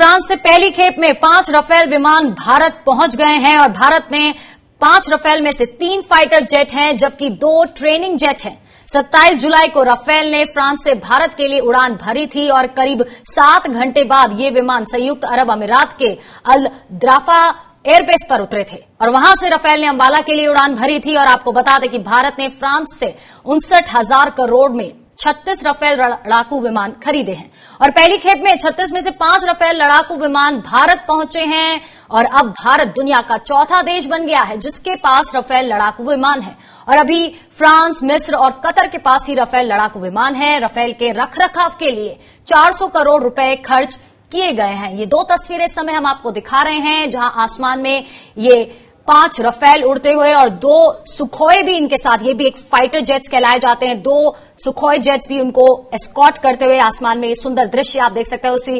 France से पहली खेप में 5 राफेल विमान भारत पहुंच गए हैं और भारत में 5 राफेल में से 3 फाइटर जेट हैं जबकि 2 ट्रेनिंग जेट हैं। 27 जुलाई को राफेल ने फ्रांस से भारत के लिए उड़ान भरी थी और करीब 7 घंटे बाद ये विमान संयुक्त अरब अमीरात के अल द्राफा एयरबेस पर उतरे थे और वहां से राफेल ने अंबाला के लिए उड़ान भरी थी। और आपको बता दें कि भारत ने फ्रांस से 59,000 करोड़ में 36 राफेल लड़ाकू विमान खरीदे हैं और पहली खेप में 36 में से 5 राफेल लड़ाकू विमान भारत पहुंचे हैं और अब भारत दुनिया का चौथा देश बन गया है जिसके पास राफेल लड़ाकू विमान है। और अभी फ्रांस, मिस्र और कतर के पास ही राफेल लड़ाकू विमान है। राफेल के रखरखाव के लिए 400 करोड़ रुपए खर्च किए गए हैं। ये 2 तस्वीरें इस समय हम आपको दिखा रहे हैं जहां आसमान में ये 5 राफेल उड़ते हुए और 2 सुखोई भी इनके साथ, ये भी एक फाइटर जेट्स कहलाए जाते हैं, 2 सुखोई जेट्स भी उनको एस्कॉर्ट करते हुए आसमान में ये सुंदर दृश्य आप देख सकते हैं। उसी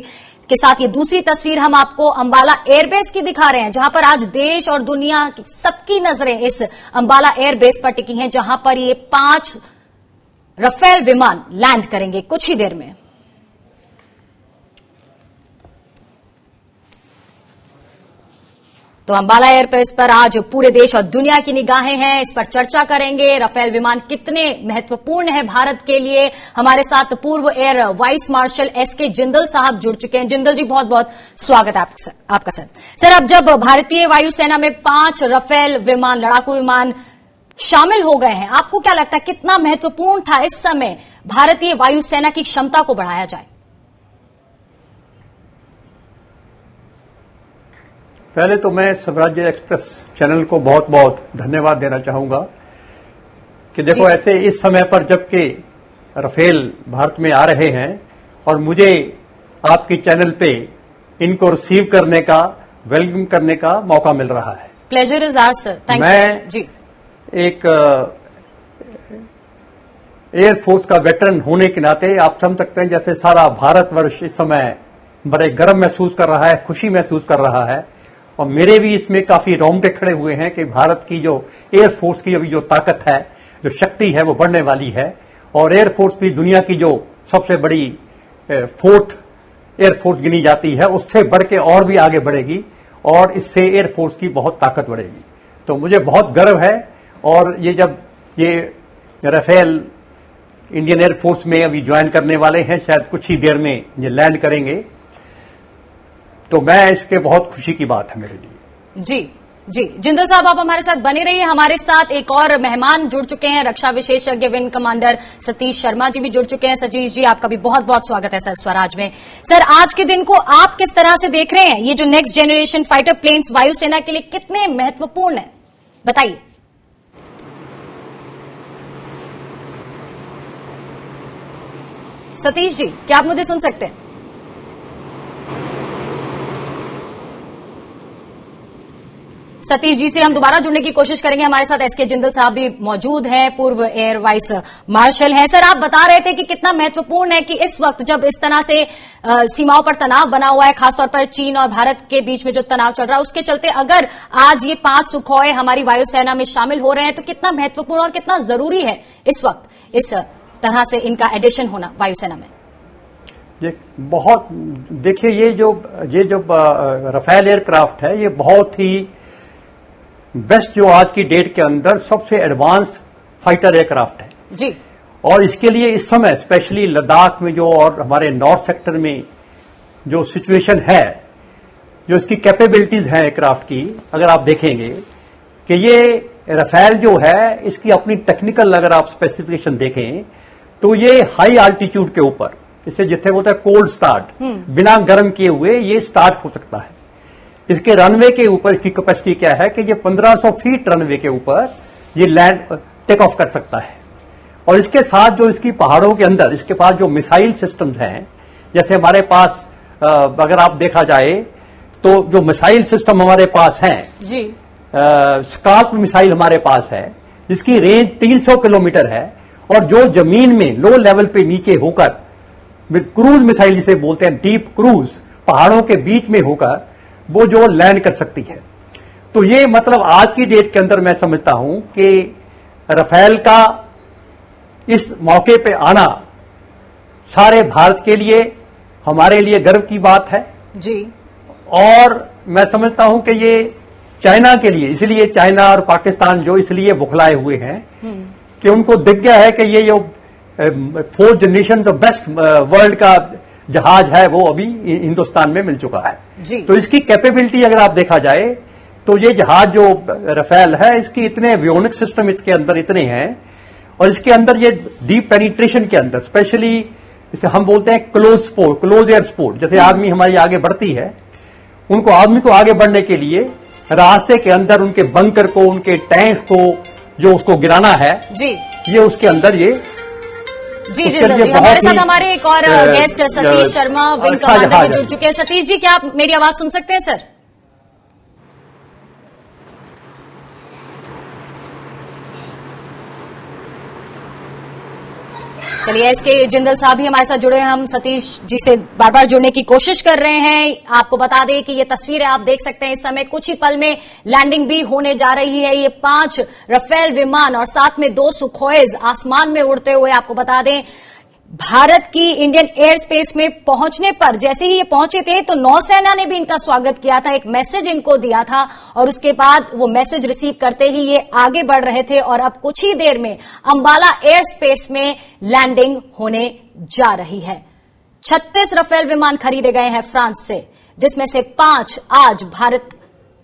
के साथ ये दूसरी तस्वीर हम आपको अंबाला एयरबेस की दिखा रहे हैं जहां पर आज देश और दुनिया की सबकी नजरें इस अंबाला एयरबेस पर टिकी हैं जहां पर ये 5 राफेल विमान लैंड करेंगे कुछ ही देर में। तो अंबाला एयरबेस पर आज पूरे देश और दुनिया की निगाहें हैं, इस पर चर्चा करेंगे। राफेल विमान कितने महत्वपूर्ण है भारत के लिए। हमारे साथ पूर्व air vice marshal S K Jindal साहब जुड़ चुके हैं। जिंदल जी, बहुत बहुत स्वागत है आपका सर। अब जब भारतीय वायुसेना में 5 राफेल विमान, लड़ाकू विमान शामिल हो गए हैं, आपको क्या लगता है कितना महत्वपूर्ण था इस समय भारतीय वायुसेना की क्षमता को बढ़ाया जाए? पहले तो मैं स्वराज्य एक्सप्रेस चैनल को बहुत बहुत धन्यवाद देना चाहूंगा कि देखो ऐसे इस समय पर जबकि राफेल भारत में आ रहे हैं और मुझे आपके चैनल पे इनको रिसीव करने का, वेलकम करने का मौका मिल रहा है। Pleasure is ours sir. Thank you. मैं जी एक एयरफोर्स का वेटरन होने के नाते आप समझ सकते हैं जैसे सारा भारतवर्ष इस समय बड़े गर्व महसूस कर रहा है, खुशी महसूस कर रहा है और मेरे भी इसमें काफी रोंगटे खड़े हुए हैं कि भारत की जो एयरफोर्स की अभी जो ताकत है, जो शक्ति है, वो बढ़ने वाली है और एयरफोर्स भी दुनिया की जो सबसे बड़ी 4th एयरफोर्स गिनी जाती है उससे बढ़ के और भी आगे बढ़ेगी और इससे एयरफोर्स की बहुत ताकत बढ़ेगी। तो मुझे बहुत गर्व है और ये जब ये राफेल इंडियन एयरफोर्स में अभी ज्वाइन करने वाले हैं, शायद कुछ ही देर में ये लैंड करेंगे, तो मैं इसके बहुत खुशी की बात है मेरे लिए। जी जिंदल साहब, आप हमारे साथ बने रहिए। हमारे साथ एक और मेहमान जुड़ चुके हैं, रक्षा विशेषज्ञ विंग कमांडर सतीश शर्मा जी भी जुड़ चुके हैं। सतीश जी, आपका भी बहुत बहुत स्वागत है सर स्वराज में। सर, आज के दिन को आप किस तरह से देख रहे हैं? ये जो नेक्स्ट जनरेशन फाइटर प्लेन्स वायुसेना के लिए कितने महत्वपूर्ण है, बताइए। सतीश जी, क्या आप मुझे सुन सकते हैं? सतीश जी से हम दोबारा जुड़ने की कोशिश करेंगे। हमारे साथ एसके जिंदल साहब भी मौजूद हैं, पूर्व एयर वाइस मार्शल हैं। सर, आप बता रहे थे कि कितना महत्वपूर्ण है कि इस वक्त जब इस तरह से सीमाओं पर तनाव बना हुआ है, खासतौर पर चीन और भारत के बीच में जो तनाव चल रहा है, उसके चलते अगर आज ये 5 सुखोई हमारी वायुसेना में शामिल हो रहे हैं तो कितना महत्वपूर्ण और कितना जरूरी है इस वक्त इस तरह से इनका एडिशन होना वायुसेना में। ये बहुत, देखिए ये जो राफेल एयरक्राफ्ट है ये बहुत ही बेस्ट, जो आज की डेट के अंदर सबसे एडवांस फाइटर एयरक्राफ्ट है जी। और इसके लिए इस समय स्पेशली लद्दाख में जो और हमारे नॉर्थ सेक्टर में जो सिचुएशन है, जो इसकी कैपेबिलिटीज हैं एयरक्राफ्ट की, अगर आप देखेंगे कि ये राफेल जो है इसकी अपनी टेक्निकल अगर आप स्पेसिफिकेशन देखें तो ये हाई आल्टीट्यूड के ऊपर, इसे जिथे बोलते हैं कोल्ड स्टार्ट, बिना गर्म किए हुए ये स्टार्ट हो सकता है। इसके रनवे के ऊपर इसकी कैपेसिटी क्या है कि ये 1500 फीट रनवे के ऊपर ये लैंड टेक ऑफ कर सकता है। और इसके साथ जो इसकी पहाड़ों के अंदर इसके पास जो मिसाइल सिस्टम्स हैं, जैसे हमारे पास अगर आप देखा जाए तो जो मिसाइल सिस्टम हमारे पास हैं जी, स्कार्प मिसाइल हमारे पास है जिसकी रेंज 300 किलोमीटर है और जो जमीन में लो लेवल पे नीचे होकर क्रूज मिसाइल जिसे बोलते हैं, डीप क्रूज, पहाड़ों के बीच में होकर वो जो लैंड कर सकती है। तो ये मतलब आज की डेट के अंदर मैं समझता हूं कि राफेल का इस मौके पे आना सारे भारत के लिए, हमारे लिए गर्व की बात है जी। और मैं समझता हूं कि ये चाइना के लिए, इसलिए चाइना और पाकिस्तान जो इसलिए बुखलाए हुए हैं कि उनको दिख गया है कि ये जो 4 जनरेशन ऑफ बेस्ट वर्ल्ड का जहाज है वो अभी हिंदुस्तान में मिल चुका है जी। तो इसकी कैपेबिलिटी अगर आप देखा जाए तो ये जहाज जो राफेल है इसके इतने एवियोनिक सिस्टम इसके अंदर इतने हैं और इसके अंदर ये डीप पेनिट्रेशन के अंदर स्पेशली इसे हम बोलते हैं क्लोज एयर स्पोर्ट, जैसे आर्मी हमारी आगे बढ़ती है उनको आर्मी को आगे बढ़ने के लिए रास्ते के अंदर उनके बंकर को, उनके टैंक्स को जो उसको गिराना है जी, ये उसके अंदर ये जी जी जी। हमारे साथ हमारे एक और guest Satish Sharma wing commander में जुड़ चुके हैं। सतीश जी, क्या आप मेरी आवाज सुन सकते हैं सर? चलिए, एसके जिंदल साहब भी हमारे साथ जुड़े हैं। हम सतीश जी से बार बार जुड़ने की कोशिश कर रहे हैं। आपको बता दें कि ये तस्वीरें आप देख सकते हैं, इस समय कुछ ही पल में लैंडिंग भी होने जा रही है। ये 5 राफेल विमान और साथ में 2 सुखोइज आसमान में उड़ते हुए, आपको बता दें भारत की इंडियन एयर स्पेस में पहुंचने पर जैसे ही ये पहुंचे थे तो नौसेना ने भी इनका स्वागत किया था, एक मैसेज इनको दिया था और उसके बाद वो मैसेज रिसीव करते ही ये आगे बढ़ रहे थे और अब कुछ ही देर में अंबाला एयर स्पेस में लैंडिंग होने जा रही है। 36 राफेल विमान खरीदे गए हैं फ्रांस से, जिसमें से 5 आज भारत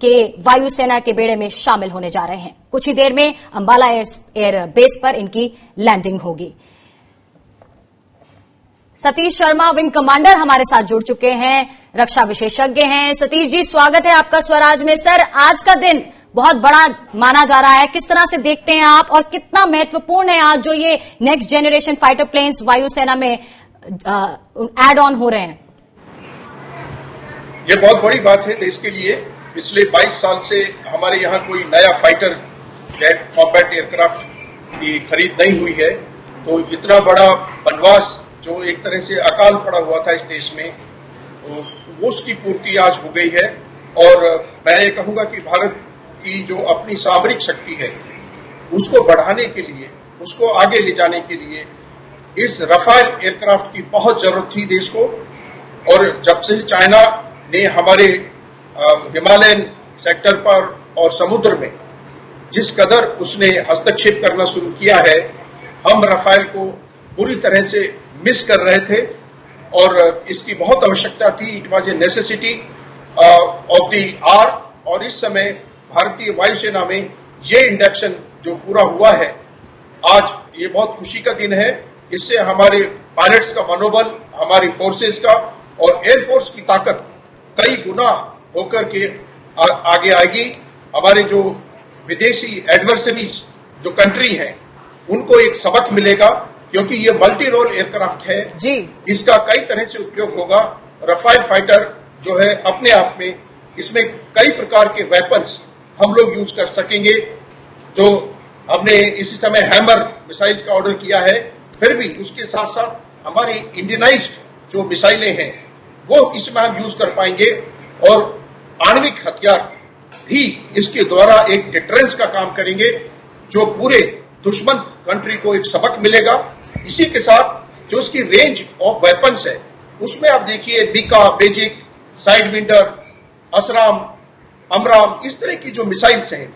के वायुसेना के बेड़े में शामिल होने जा रहे हैं। कुछ ही देर में अंबाला एयर बेस पर इनकी लैंडिंग होगी। सतीश शर्मा विंग कमांडर हमारे साथ जुड़ चुके हैं, रक्षा विशेषज्ञ हैं। सतीश जी, स्वागत है आपका स्वराज में। सर, आज का दिन बहुत बड़ा माना जा रहा है, किस तरह से देखते हैं आप और कितना महत्वपूर्ण है आज जो ये नेक्स्ट जनरेशन फाइटर प्लेन्स वायुसेना में एड ऑन हो रहे हैं? ये बहुत बड़ी बात है देश के लिए। पिछले 22 साल से हमारे यहाँ कोई नया फाइटर जेट कॉम्बैट एयरक्राफ्ट की खरीद नहीं हुई है, तो इतना बड़ा वनवास जो एक तरह से अकाल पड़ा हुआ था इस देश में, वो उसकी पूर्ति आज हो गई है। और मैं ये कहूंगा कि भारत की जो अपनी सामरिक शक्ति है उसको बढ़ाने के लिए, उसको आगे ले जाने के लिए इस राफेल एयरक्राफ्ट की बहुत जरूरत थी देश को। और जब से चाइना ने हमारे हिमालयन सेक्टर पर और समुद्र में जिस कदर उसने हस्तक्षेप करना शुरू किया है, हम राफेल को पूरी तरह से मिस कर रहे थे और इसकी बहुत आवश्यकता थी। It was a necessity of the hour. और इस समय भारतीय वायुसेना में ये इंडक्शन जो पूरा हुआ है आज, ये बहुत खुशी का दिन है। इससे हमारे पायलट्स का मनोबल, हमारी फोर्सेस का और एयरफोर्स की ताकत कई गुना होकर के आगे आएगी। हमारे जो विदेशी एडवर्सरीज जो कंट्री हैं उनको एक सबक मिलेगा, क्योंकि ये मल्टी रोल एयरक्राफ्ट है जी। इसका कई तरह से उपयोग होगा। राफेल फाइटर जो है अपने आप में, इसमें कई प्रकार के वेपन्स हम लोग यूज कर सकेंगे। जो हमने इसी समय हैमर मिसाइल्स का ऑर्डर किया है, फिर भी उसके साथ साथ हमारी इंडियनाइज्ड जो मिसाइलें हैं वो इसमें हम यूज कर पाएंगे और आणविक हथियार भी इसके द्वारा एक डिटरेंस का काम करेंगे, जो पूरे दुश्मन कंट्री को एक सबक मिलेगा। इसी के साथ जो उसकी रेंज ऑफ वेपन्स है उसमें आप देखिए बीका, बेजिक, साइड विंडर, असराम, अमराम, इस तरह की जो मिसाइल्स हैं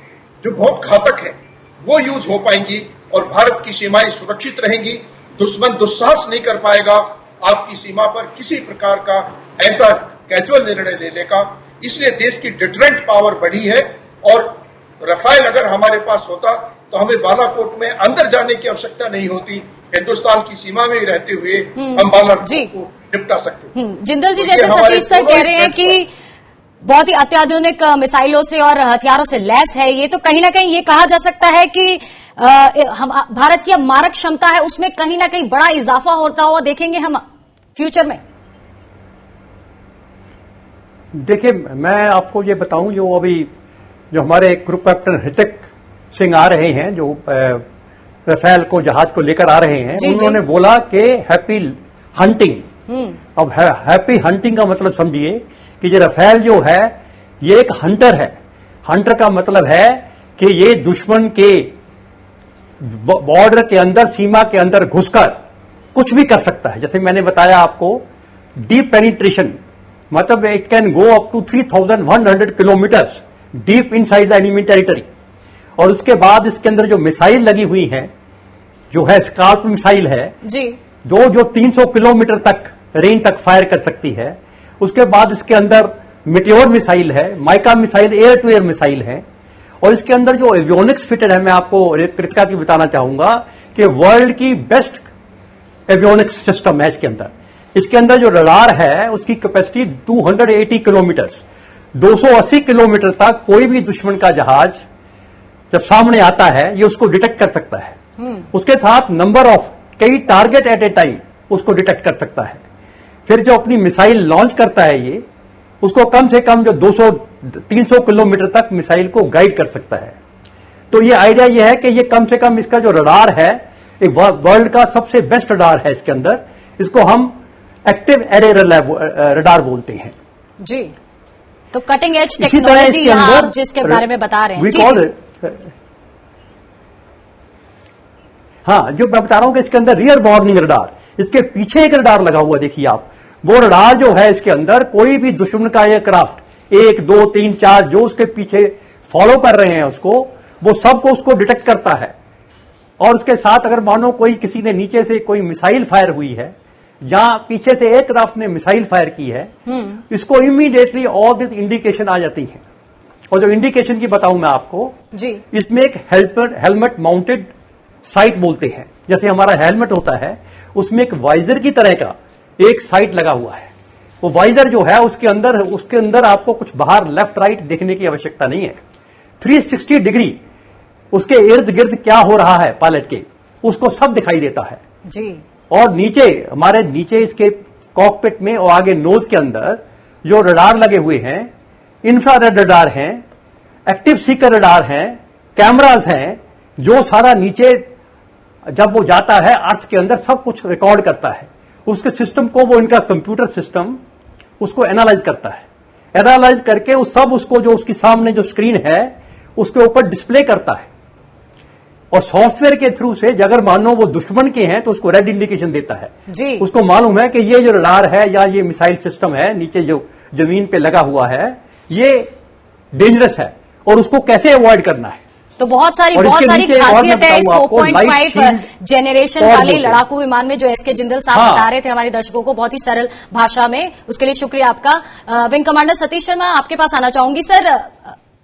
जो बहुत घातक है वो यूज हो पाएंगी और भारत की सीमाएं सुरक्षित रहेंगी। दुश्मन दुस्साहस नहीं कर पाएगा आपकी सीमा पर किसी प्रकार का ऐसा कैजुअल निर्णय लेने का। इसलिए देश की डिटरेंट पावर बढ़ी है और राफेल अगर हमारे पास होता तो हमें बालाकोट में अंदर जाने की आवश्यकता नहीं होती। हिंदुस्तान की सीमा में ही रहते हुए हम बालाकोट को निपटा सकते। जिंदल जी, जैसे सतीश सर कह रहे हैं कि बहुत ही अत्याधुनिक मिसाइलों से और हथियारों से लैस है ये, तो कहीं ना कहीं ये कहा जा सकता है कि भारत की अब मारक क्षमता है उसमें कहीं ना कहीं बड़ा इजाफा होता हुआ देखेंगे हम फ्यूचर में। देखिए, मैं आपको ये बताऊं, जो हमारे ग्रुप कैप्टन ऋतिक सिंह आ रहे हैं, जो राफेल को जहाज को लेकर आ रहे हैं, उन्होंने बोला कि हैप्पी हंटिंग। अब हैप्पी हंटिंग का मतलब समझिए कि ये राफेल जो है ये एक हंटर है। हंटर का मतलब है कि ये दुश्मन के बॉर्डर के अंदर, सीमा के अंदर घुसकर कुछ भी कर सकता है। जैसे मैंने बताया आपको, डीप पेनिट्रेशन मतलब it can go up to 3,100 kilometres deep inside the enemy territory. और उसके बाद इसके अंदर जो मिसाइल लगी हुई हैं, जो है स्कार्प मिसाइल है जी, जो 300 किलोमीटर तक रेंज तक फायर कर सकती है। उसके बाद इसके अंदर मिटियोर मिसाइल है, MICA missile, air to air missile है। और इसके अंदर जो एवियोनिक्स फिटेड है, मैं आपको कृतिका की बताना चाहूंगा कि वर्ल्ड की बेस्ट एवियोनिक्स सिस्टम है इसके अंदर। इसके अंदर जो रडार है उसकी कैपेसिटी 280 किलोमीटर्स, 280 किलोमीटर तक कोई भी दुश्मन का जहाज जब सामने आता है ये उसको डिटेक्ट कर सकता है। उसके साथ नंबर ऑफ कई टारगेट एट ए टाइम उसको डिटेक्ट कर सकता है। फिर जो अपनी मिसाइल लॉन्च करता है ये, उसको कम से कम जो 200-300 किलोमीटर तक मिसाइल को गाइड कर सकता है। तो ये आइडिया ये है कि ये कम से कम इसका जो रडार है एक वर्ल्ड का सबसे बेस्ट रडार है इसके अंदर। इसको हम एक्टिव एरे रडार बोलते हैं जी। तो कटिंग एज टेक्नोलॉजी आप जिसके बारे में बता रहे हैं जी। हाँ, जो मैं बता रहा हूं कि इसके अंदर रियर वार्निंग रडार, इसके पीछे एक रडार लगा हुआ देखिए आप। वो रडार जो है इसके अंदर कोई भी दुश्मन का एयरक्राफ्ट 1, 2, 3, 4 जो उसके पीछे फॉलो कर रहे हैं उसको, वो सबको उसको डिटेक्ट करता है। और उसके साथ अगर मानो कोई किसी ने नीचे से कोई मिसाइल फायर हुई है, जहां पीछे से एयरक्राफ्ट ने मिसाइल फायर की है, इसको इमीडिएटली ऑल दिस इंडिकेशन आ जाती है। और जो इंडिकेशन की बताऊं मैं आपको जी, इसमें एक हेलमेट माउंटेड साइट बोलते हैं। जैसे हमारा हेलमेट होता है उसमें एक वाइजर की तरह का एक साइट लगा हुआ है। वो वाइजर जो है उसके अंदर आपको कुछ बाहर लेफ्ट राइट देखने की आवश्यकता नहीं है। 360 डिग्री उसके इर्द गिर्द क्या हो रहा है पायलट के, उसको सब दिखाई देता है जी। और नीचे इसके कॉकपिट में और आगे नोज के अंदर जो रडार लगे हुए हैं, इंफ्रारेड रडार हैं, एक्टिव सीकर रडार हैं, कैमरास हैं, जो सारा नीचे जब वो जाता है अर्थ के अंदर सब कुछ रिकॉर्ड करता है। उसके सिस्टम को वो इनका कंप्यूटर सिस्टम उसको एनालाइज करता है। एनालाइज करके उसको जो उसकी सामने जो स्क्रीन है उसके ऊपर डिस्प्ले करता है। और सॉफ्टवेयर के थ्रू से अगर मानो वो दुश्मन के हैं तो उसको रेड इंडिकेशन देता है जी। उसको मालूम है कि ये जो रडार है या ये मिसाइल सिस्टम है नीचे जो जमीन पे लगा हुआ है ये डेंजरस है और उसको कैसे अवॉइड करना है। तो बहुत सारी खासियत है इस 4.5 जेनरेशन वाले लड़ाकू विमान में, जो एसके जिंदल साहब बता रहे थे हमारे दर्शकों को बहुत ही सरल भाषा में। उसके लिए शुक्रिया आपका। विंग कमांडर सतीश शर्मा, आपके पास आना चाहूंगी। सर,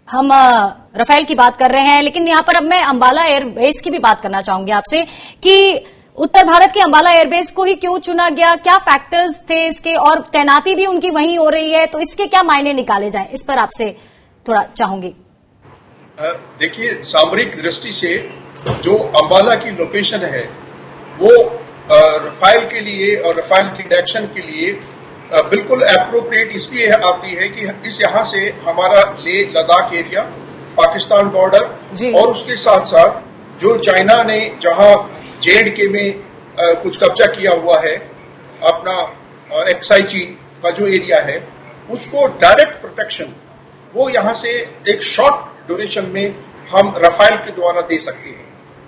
हम राफेल की बात कर रहे हैं, लेकिन यहां पर अब मैं अंबाला एयरबेस की भी बात करना चाहूंगी आपसे कि उत्तर भारत के अंबाला एयरबेस को ही क्यों चुना गया, क्या फैक्टर्स थे इसके, और तैनाती भी उनकी वहीं हो रही है, तो इसके क्या मायने निकाले जाएं, इस पर आपसे थोड़ा चाहूंगी। देखिए, सामरिक दृष्टि से जो अंबाला की लोकेशन है वो राफेल के लिए और राफेल की डायरेक्शन के लिए बिल्कुल एप्रोप्रिएट इसलिए आती है कि इस यहाँ से हमारा लेह लद्दाख एरिया, पाकिस्तान बॉर्डर और उसके साथ साथ जो चाइना ने जहां JNK में कुछ कब्जा किया हुआ है, अपना एक्साई चीन का जो एरिया है, उसको डायरेक्ट प्रोटेक्शन वो यहां से एक शॉर्ट ड्यूरेशन में हम राफेल के द्वारा दे सकते हैं।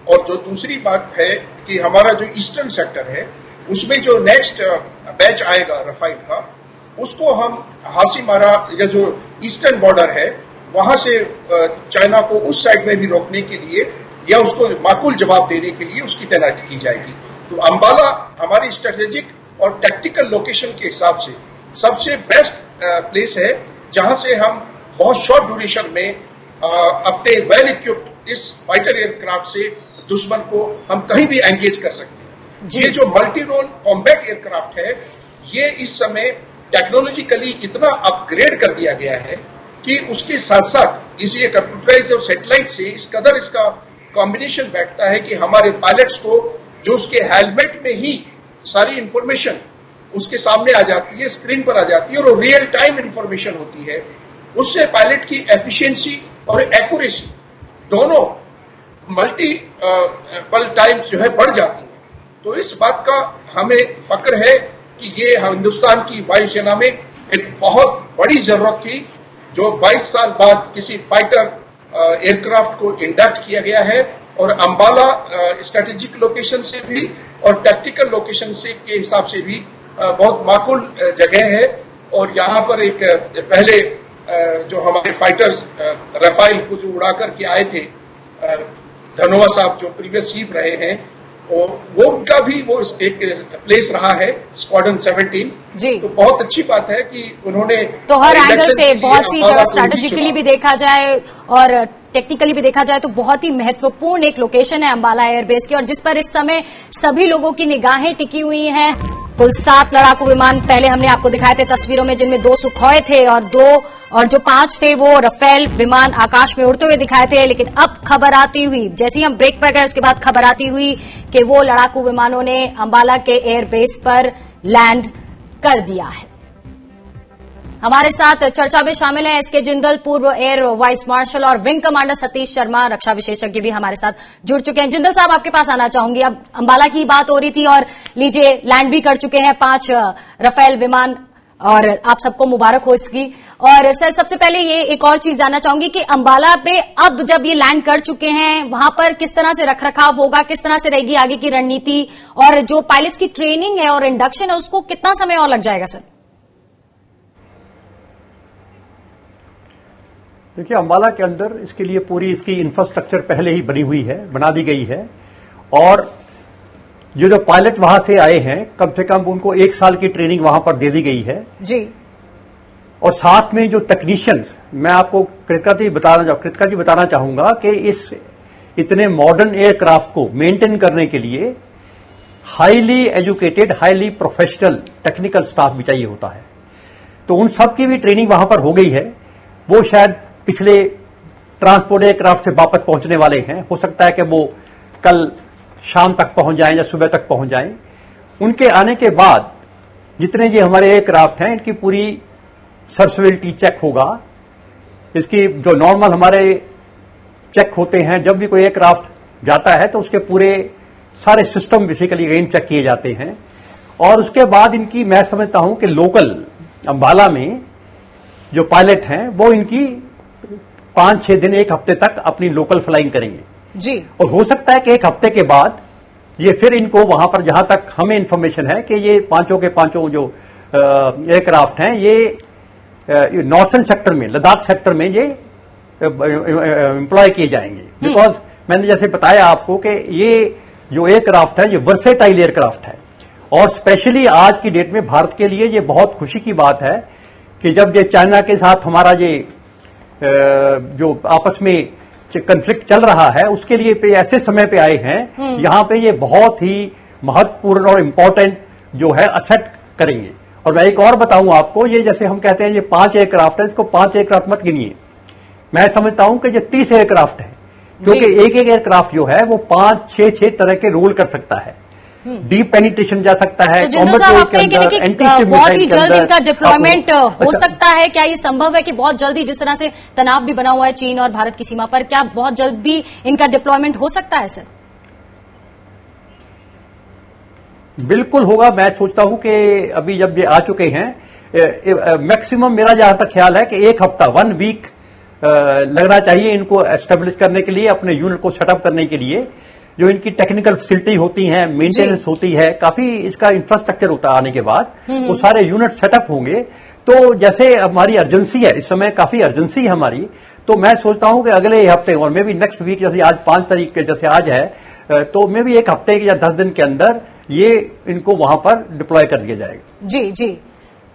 और जो दूसरी बात है कि हमारा जो ईस्टर्न सेक्टर है उसमें जो नेक्स्ट बैच आएगा राफेल का, उसको हम हासीमारा या जो ईस्टर्न बॉर्डर है वहां से चाइना को उस साइड में भी रोकने के लिए या उसको माकूल जवाब देने के लिए उसकी तैनाती की जाएगी। तो अंबाला हमारी स्ट्रेटेजिक और टैक्टिकल लोकेशन के हिसाब से सबसे बेस्ट प्लेस है जहां से हम बहुत शॉर्ट ड्यूरेशन में अपने वेल इक्विप्ड इस फाइटर एयरक्राफ्ट से दुश्मन को हम कहीं भी एंगेज कर सकते हैं। ये जो मल्टी रोल कॉम्बैट एयरक्राफ्ट है, ये इस समय टेक्नोलॉजिकली इतना अपग्रेड कर दिया गया है कि उसके साथ साथ इस ये कंप्यूटराइज और सैटेलाइट से इस कदर इसका कॉम्बिनेशन बैठता है कि हमारे पायलट्स को जो उसके हेलमेट में ही सारी इंफॉर्मेशन उसके सामने आ जाती है, स्क्रीन पर आ जाती है, और वो रियल टाइम इंफॉर्मेशन होती है। उससे पायलट की एफिशिएंसी और एक्यूरेसी दोनों मल्टीपल टाइम्स जो है बढ़ जाती है। तो इस बात का हमें फक्र है कि ये हिंदुस्तान की वायुसेना में एक बहुत बड़ी जरूरत थी, जो 22 साल बाद किसी फाइटर एयरक्राफ्ट को इंडक्ट किया गया है। और अंबाला स्ट्रेटेजिक लोकेशन से भी और टैक्टिकल लोकेशन से के हिसाब से भी बहुत माकूल जगह है। और यहाँ पर एक पहले जो हमारे फाइटर्स राफेल को जो उड़ा करके आए थे, धनोआ साहब जो प्रीवियस चीफ रहे हैं, वो उनका भी वो एक प्लेस रहा है स्क्वाड्रन 17 जी। तो बहुत अच्छी बात है कि उन्होंने तो हर एंगल से बहुत सी जगह स्ट्रेटेजिकली भी देखा जाए और टेक्निकली भी देखा जाए तो बहुत ही महत्वपूर्ण एक लोकेशन है अंबाला एयरबेस की, और जिस पर इस समय सभी लोगों की निगाहें टिकी हुई हैं। कुल 7 लड़ाकू विमान पहले हमने आपको दिखाए थे तस्वीरों में, जिनमें 2 सुखोई थे और जो 5 थे वो राफेल विमान आकाश में उड़ते हुए दिखाए थे। लेकिन अब खबर आती हुई, जैसे ही हम ब्रेक पर गए उसके बाद खबर आती हुई कि वो लड़ाकू विमानों ने अंबाला के एयरबेस पर लैंड कर दिया है। हमारे साथ चर्चा में शामिल हैं एसके जिंदल, पूर्व एयर वाइस मार्शल, और विंग कमांडर सतीश शर्मा, रक्षा विशेषज्ञ भी हमारे साथ जुड़ चुके हैं। जिंदल साहब, आपके पास आना चाहूंगी। अब अंबाला की बात हो रही थी और लीजिए लैंड भी कर चुके हैं 5 राफेल विमान, और आप सबको मुबारक हो इसकी। और सर, सबसे पहले ये एक और चीज जानना चाहूंगी कि अंबाला पे अब जब ये लैंड कर चुके हैं, वहां पर किस तरह से रखरखाव होगा, किस तरह से रहेगी आगे की रणनीति, और जो पायलट्स की ट्रेनिंग है और इंडक्शन है उसको कितना समय और लग जाएगा सर? देखिए, अंबाला के अंदर इसके लिए पूरी इसकी इंफ्रास्ट्रक्चर पहले ही बनी हुई है, बना दी गई है, और जो पायलट वहां से आए हैं कम से कम उनको 1 साल की ट्रेनिंग वहां पर दे दी गई है जी। और साथ में जो टेक्नीशियंस, मैं आपको कृतिका जी बताना चाहूंगा कि इस इतने मॉडर्न एयरक्राफ्ट को मेंटेन करने के लिए highly educated, highly professional technical staff भी चाहिए होता है। तो उन सब की भी ट्रेनिंग वहां पर हो गई है। वो शायद पिछले ट्रांसपोर्ट एयरक्राफ्ट से वापस पहुंचने वाले हैं। हो सकता है कि वो कल शाम तक पहुंच जाएं या सुबह तक पहुंच जाएं। उनके आने के बाद जितने ये हमारे एयरक्राफ्ट हैं, इनकी पूरी सर्विसिबिलिटी चेक होगा। इसकी जो नॉर्मल हमारे चेक होते हैं, जब भी कोई एयरक्राफ्ट जाता है तो उसके पूरे सारे सिस्टम बेसिकली अगेन चेक किए जाते हैं। और उसके बाद इनकी, मैं समझता हूं कि लोकल अंबाला में जो पायलट हैं वो इनकी 5-6 दिन, 1 हफ्ते तक अपनी लोकल फ्लाइंग करेंगे जी। और हो सकता है कि 1 हफ्ते के बाद ये फिर इनको वहां पर, जहां तक हमें इंफॉर्मेशन है कि ये पांचों के पांचों जो एयरक्राफ्ट हैं ये नॉर्थर्न सेक्टर में, लद्दाख सेक्टर में ये एम्प्लॉय किए जाएंगे। बिकॉज मैंने जैसे बताया आपको कि ये जो एयरक्राफ्ट है ये वर्सेटाइल एयरक्राफ्ट है, और स्पेशली आज की डेट में भारत के लिए ये बहुत खुशी की बात है कि जब ये चाइना के साथ हमारा ये जो आपस में कन्फ्लिक्ट चल रहा है, उसके लिए पे ऐसे समय पे आए हैं यहां पे ये बहुत ही महत्वपूर्ण और इम्पोर्टेंट जो है असेट करेंगे। और मैं एक और बताऊं आपको, ये जैसे हम कहते हैं ये 5 एयरक्राफ्ट है, इसको 5 एयरक्राफ्ट मत गिनिए। मैं समझता हूं कि ये 30 एयरक्राफ्ट है, क्योंकि एक एयरक्राफ्ट जो है वो 5-6 तरह के रोल कर सकता है। डीप पेनिट्रेशन जा सकता है, बहुत ही जल्द इनका डिप्लॉयमेंट हो सकता है। क्या ये संभव है कि बहुत जल्दी, जिस तरह से तनाव भी बना हुआ है चीन और भारत की सीमा पर, क्या बहुत जल्द भी इनका डिप्लॉयमेंट हो सकता है सर? बिल्कुल होगा। मैं सोचता हूं कि अभी जब ये आ चुके हैं, मैक्सिमम मेरा जहां तक ख्याल है कि 1 हफ्ता, 1 वीक लगना चाहिए इनको एस्टेब्लिश करने के लिए, अपने यूनिट को सेटअप करने के लिए। जो इनकी टेक्निकल फैसिलिटी होती है, मेंटेनेंस होती है, काफी इसका इंफ्रास्ट्रक्चर होता है आने के बाद, वो सारे यूनिट सेटअप होंगे। तो जैसे हमारी अर्जेंसी है, इस समय काफी अर्जेंसी है हमारी, तो मैं सोचता हूं कि अगले हफ्ते और मे बी नेक्स्ट वीक, जैसे आज 5 तारीख के जैसे आज है, तो मे बी 1 हफ्ते या 10 दिन के अंदर ये इनको वहां पर डिप्लॉय कर दिया जाएगा। जी जी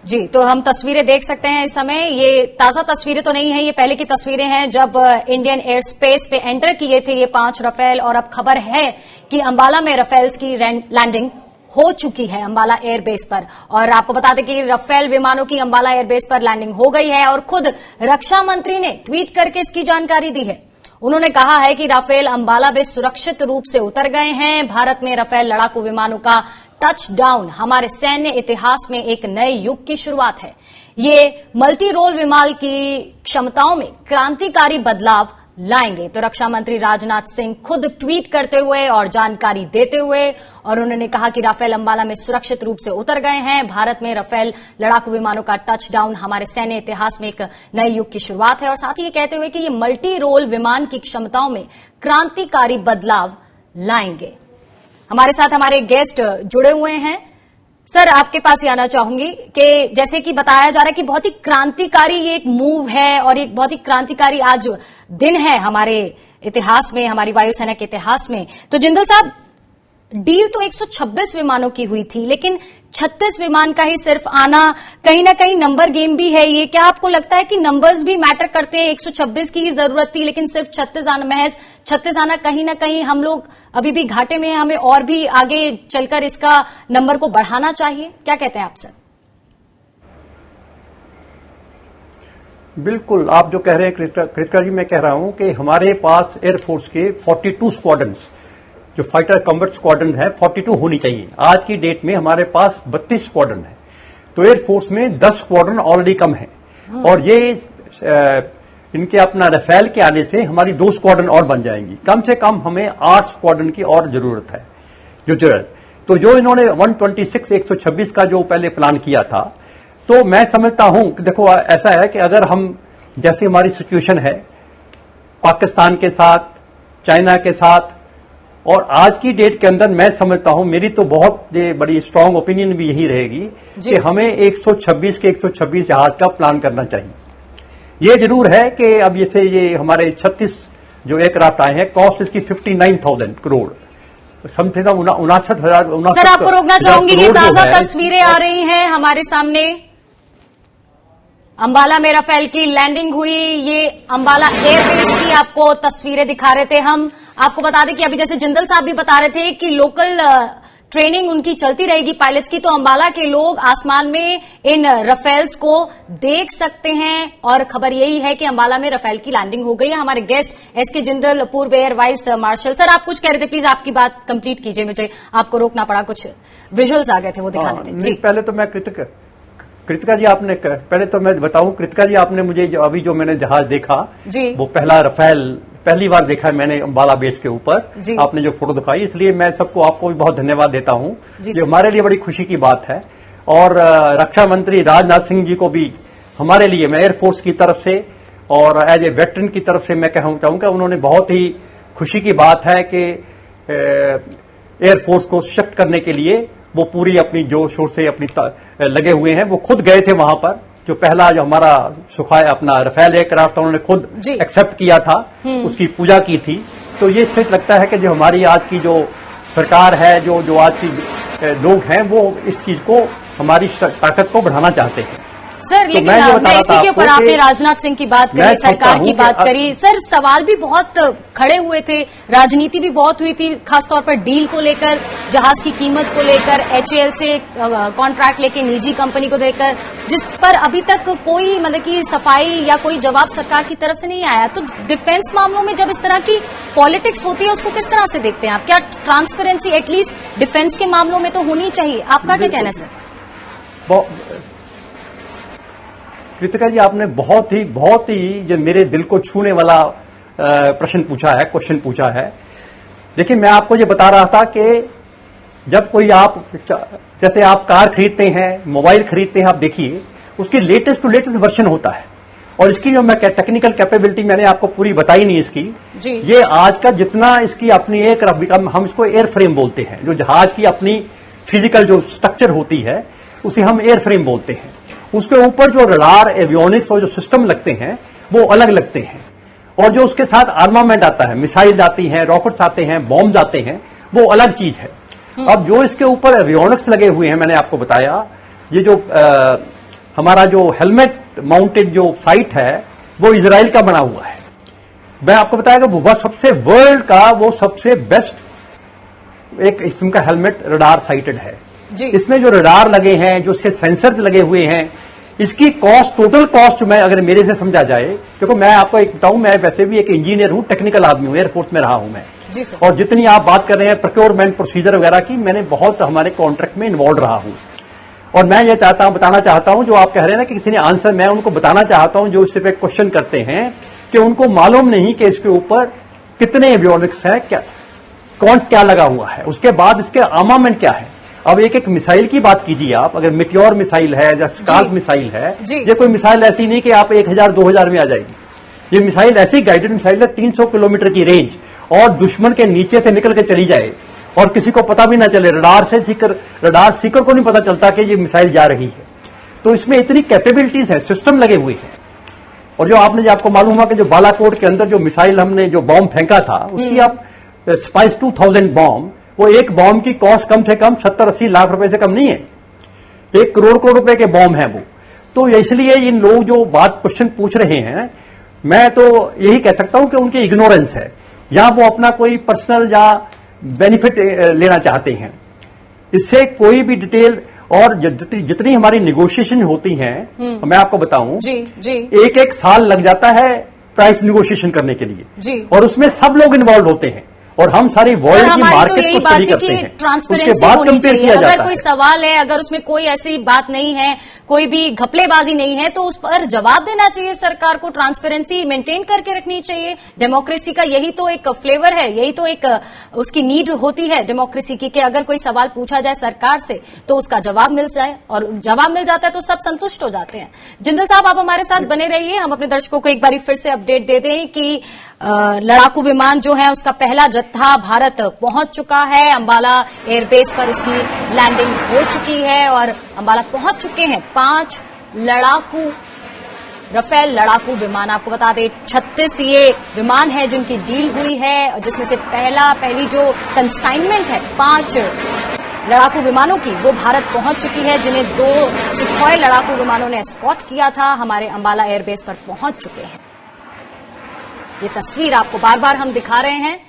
जी। तो हम तस्वीरें देख सकते हैं इस समय। ये ताजा तस्वीरें तो नहीं है, ये पहले की तस्वीरें हैं जब इंडियन एयर स्पेस पे एंटर किए थे ये 5 राफेल। और अब खबर है कि अंबाला में राफेल्स की लैंडिंग हो चुकी है अंबाला एयरबेस पर। और आपको बता दें कि राफेल विमानों की अंबाला एयरबेस पर लैंडिंग हो गई है, और खुद रक्षा मंत्री ने ट्वीट करके इसकी जानकारी दी है। उन्होंने कहा है कि राफेल अंबाला में सुरक्षित रूप से उतर गए हैं। भारत में राफेल लड़ाकू विमानों का टच डाउन हमारे सैन्य इतिहास में एक नए युग की शुरुआत है। ये मल्टी रोल विमान की क्षमताओं में क्रांतिकारी बदलाव लाएंगे। तो रक्षा मंत्री राजनाथ सिंह खुद ट्वीट करते हुए और जानकारी देते हुए, और उन्होंने कहा कि राफेल अंबाला में सुरक्षित रूप से उतर गए हैं। भारत में राफेल लड़ाकू विमानों का टच डाउन हमारे सैन्य इतिहास में एक नए युग की शुरुआत है। और साथ ही ये कहते हुए कि ये मल्टी रोल विमान की क्षमताओं में क्रांतिकारी बदलाव लाएंगे। हमारे साथ हमारे गेस्ट जुड़े हुए हैं सर आपके पास ही आना चाहूंगी कि जैसे कि बताया जा रहा है कि बहुत ही क्रांतिकारी ये एक मूव है और एक बहुत ही क्रांतिकारी आज दिन है हमारे इतिहास में, हमारी वायुसेना के इतिहास में। तो जिंदल साहब, डील तो 126 विमानों की हुई थी, लेकिन 36 विमान का ही सिर्फ आना कहीं ना कहीं नंबर गेम भी है ये। क्या आपको लगता है कि नंबर्स भी मैटर करते हैं? 126 की ही जरूरत थी, लेकिन सिर्फ 36 आना, महज 36 आना, कहीं ना कहीं हम लोग अभी भी घाटे में हैं, हमें और भी आगे चलकर इसका नंबर को बढ़ाना चाहिए? क्या कहते हैं आप सर? बिल्कुल, आप जो कह रहे हैं कृतिका जी, मैं कह रहा हूं कि हमारे पास एयरफोर्स के 42 स्क्वाड्रन्स, जो फाइटर कॉम्बैट स्क्वाड्रन है, 42 होनी चाहिए। आज की डेट में हमारे पास 32 स्क्वाड्रन है, तो एयरफोर्स में 10 स्क्वाड्रन ऑलरेडी कम है। और ये इनके अपना रफेल के आने से हमारी 2 स्क्वाड्रन और बन जाएंगी। कम से कम हमें 8 स्क्वाड्रन की और जरूरत है, तो जो इन्होंने 126 126 का जो पहले प्लान किया था, तो मैं समझता हूं कि देखो ऐसा है कि अगर हम, जैसे हमारी सिचुएशन है पाकिस्तान के साथ, चाइना के साथ, और आज की डेट के अंदर मैं समझता हूं, मेरी तो बहुत बड़ी स्ट्रांग ओपिनियन भी यही रहेगी कि हमें 126 के 126 जहाज का प्लान करना चाहिए। ये जरूर है कि अब जैसे ये हमारे 36 जो एयरक्राफ्ट आए हैं, कॉस्ट इसकी 59,000 करोड़, समथिंग 59,000। सर आपको रोकना चाहूंगी, ये ताजा तस्वीरें आ रही हैं हमारे सामने। अंबाला में राफेल की लैंडिंग हुई, ये अंबाला एयरबेस की आपको तस्वीरें दिखा रहे थे हम। आपको बता दें कि अभी जैसे जिंदल साहब भी बता रहे थे कि लोकल ट्रेनिंग उनकी चलती रहेगी पायलट्स की, तो अंबाला के लोग आसमान में इन राफेल्स को देख सकते हैं। और खबर यही है कि अंबाला में राफेल की लैंडिंग हो गई है। हमारे गेस्ट एसके जिंदल, पूर्व एयर वाइस मार्शल। सर आप कुछ कह रहे थे, प्लीज आपकी बात कंप्लीट कीजिए, मुझे आपको रोकना पड़ा, कुछ विजुअल्स आ गए थे वो दिखाने थे। जी पहले तो मैं कृतिका जी, आपने पहले तो मैं बताऊं, कृतिका जी आपने मुझे अभी जो मैंने जहाज देखा जी, वो पहला राफेल पहली बार देखा है मैंने अंबाला बेस के ऊपर। आपने जो फोटो दिखाई, इसलिए मैं आपको भी बहुत धन्यवाद देता हूं। ये हमारे लिए बड़ी खुशी की बात है। और रक्षा मंत्री राजनाथ सिंह जी को भी हमारे लिए, मैं एयरफोर्स की तरफ से और एज ए वेटरन की तरफ से मैं कहना चाहूंगा, उन्होंने बहुत ही खुशी की बात है कि एयरफोर्स को सशक्त करने के लिए वो पूरी अपनी जोर शोर से अपनी लगे हुए हैं। वो खुद गए थे वहां पर, जो पहला जो हमारा सुखाए अपना राफेल एयरक्राफ्ट था, उन्होंने खुद एक्सेप्ट किया था, उसकी पूजा की थी। तो ये सिर्फ लगता है कि जो हमारी आज की जो सरकार है, जो आज की लोग हैं, वो इस चीज को, हमारी ताकत को बढ़ाना चाहते हैं। सर लेकिन मैं इसी के ऊपर, आपने राजनाथ सिंह की बात करी, सरकार की बात करी, सर सवाल भी बहुत खड़े हुए थे, राजनीति भी बहुत हुई थी, खासतौर पर डील को लेकर, जहाज की कीमत को लेकर, HAL से कॉन्ट्रैक्ट लेके निजी कंपनी को देकर, जिस पर अभी तक कोई मतलब की सफाई या कोई जवाब सरकार की तरफ से नहीं आया। तो डिफेंस मामलों में जब इस तरह की पॉलिटिक्स होती है, उसको किस तरह से देखते हैं आप? क्या ट्रांसपेरेंसी एटलीस्ट डिफेंस के मामलों में तो होनी चाहिए? आपका क्या कहना है सर? कृतिका जी, आपने बहुत ही जो मेरे दिल को छूने वाला प्रश्न पूछा है, क्वेश्चन पूछा है। देखिए, मैं आपको ये बता रहा था कि जब कोई आप, जैसे आप कार खरीदते हैं, मोबाइल खरीदते हैं, आप देखिए उसकी लेटेस्ट टू लेटेस्ट वर्जन होता है। और इसकी जो मैं टेक्निकल कैपेबिलिटी मैंने आपको पूरी बताई नहीं इसकी जी। ये आज का जितना इसकी अपनी एक, हम इसको एयर फ्रेम बोलते हैं, जो जहाज की अपनी फिजिकल जो स्ट्रक्चर होती है, उसे हम एयर फ्रेम बोलते हैं। उसके ऊपर जो रडार, एवियोनिक्स और जो सिस्टम लगते हैं, वो अलग लगते हैं। और जो उसके साथ आर्मामेंट आता है, मिसाइल आती हैं, रॉकेट्स आते हैं, बॉम्ब आते हैं, वो अलग चीज है। अब जो इसके ऊपर एवियोनिक्स लगे हुए हैं, मैंने आपको बताया, ये जो हमारा जो हेलमेट माउंटेड जो साइट है, वो इजराइल का बना हुआ है। मैं आपको बताया कि वो सबसे वर्ल्ड का वो सबसे बेस्ट एक किस्म का हेलमेट रडार साइटेड है। इसमें जो रडार लगे हैं, जो इसके सेंसर्स लगे हुए हैं, इसकी कॉस्ट, टोटल कॉस्ट में अगर मेरे से समझा जाए, देखो मैं आपको एक बताऊं, मैं वैसे भी एक इंजीनियर हूं, टेक्निकल आदमी हूं, एयरफोर्स में रहा हूं मैं। और जितनी आप बात कर रहे हैं प्रोक्योरमेंट प्रोसीजर वगैरह की, मैंने बहुत हमारे कॉन्ट्रैक्ट में इन्वॉल्व रहा हूं। और मैं ये बताना चाहता हूं, जो आप कह रहे हैं ना कि किसी ने आंसर, मैं उनको बताना चाहता हूं, जो इससे पे क्वेश्चन करते हैं कि उनको मालूम नहीं कि इसके ऊपर कितने एवियोनिक्स है, कौन क्या लगा हुआ है, उसके बाद इसके आर्मामेंट क्या है। अब एक मिसाइल की बात कीजिए आप, अगर मिट्योर मिसाइल है या स्कार्प मिसाइल है, ये कोई मिसाइल ऐसी नहीं कि आप 1000-2000 में आ जाएगी। ये मिसाइल ऐसी गाइडेड मिसाइल है, 300 किलोमीटर की रेंज, और दुश्मन के नीचे से निकल के चली जाए और किसी को पता भी ना चले, रडार सीकर को नहीं पता चलता कि ये मिसाइल जा रही है। तो इसमें इतनी कैपेबिलिटीज है, सिस्टम लगे हुए हैं। और जो आपको मालूम हुआ कि जो बालाकोट के अंदर जो मिसाइल हमने जो बॉम्ब फेंका था, उसकी आप स्पाइस 2000 बॉम्ब, वो एक बॉम्ब की कॉस्ट कम से कम 70-80 लाख रुपए से कम नहीं है। 1 करोड़ रुपए के बॉम्ब है वो। तो इसलिए इन लोग जो बात क्वेश्चन पूछ रहे हैं, मैं तो यही कह सकता हूं कि उनकी इग्नोरेंस है, या वो अपना कोई पर्सनल या बेनिफिट लेना चाहते हैं। इससे कोई भी डिटेल और जितनी हमारी नेगोशिएशन होती हैं, मैं आपको बताऊं, एक एक साल लग जाता है प्राइस नेगोशिएशन करने के लिए, और उसमें सब लोग इन्वॉल्व होते हैं, और हम सारी वर्ल्ड की मार्केट को स्टडी करते हैं, उसके बाद कंपेयर किया जाता है। अगर कोई सवाल है, अगर उसमें कोई ऐसी बात नहीं है, कोई भी घपलेबाजी नहीं है, तो उस पर जवाब देना चाहिए सरकार को। ट्रांसपेरेंसी मेंटेन करके रखनी चाहिए। डेमोक्रेसी का यही तो एक फ्लेवर है, यही तो एक उसकी नीड होती है डेमोक्रेसी की, कि अगर कोई सवाल पूछा जाए सरकार से तो उसका जवाब मिल जाए, और जवाब मिल जाता है तो सब संतुष्ट हो जाते हैं। जिंदल साहब, आप हमारे साथ बने रहिए। हम अपने दर्शकों को एक बार फिर से अपडेट दे दें कि लड़ाकू विमान जो है उसका पहला जत्था भारत पहुंच चुका है। अंबाला एयरबेस पर उसकी लैंडिंग हो चुकी है और अंबाला पहुंच चुके हैं 5 राफेल लड़ाकू विमान। आपको बता दें 36 ये विमान है जिनकी डील हुई है, जिसमें से पहली जो कंसाइनमेंट है 5 लड़ाकू विमानों की, वो भारत पहुंच चुकी है, जिन्हें 2 सुखोई लड़ाकू विमानों ने एस्कॉर्ट किया था, हमारे अंबाला एयरबेस पर पहुंच चुके हैं। ये तस्वीर आपको बार बार हम दिखा रहे हैं,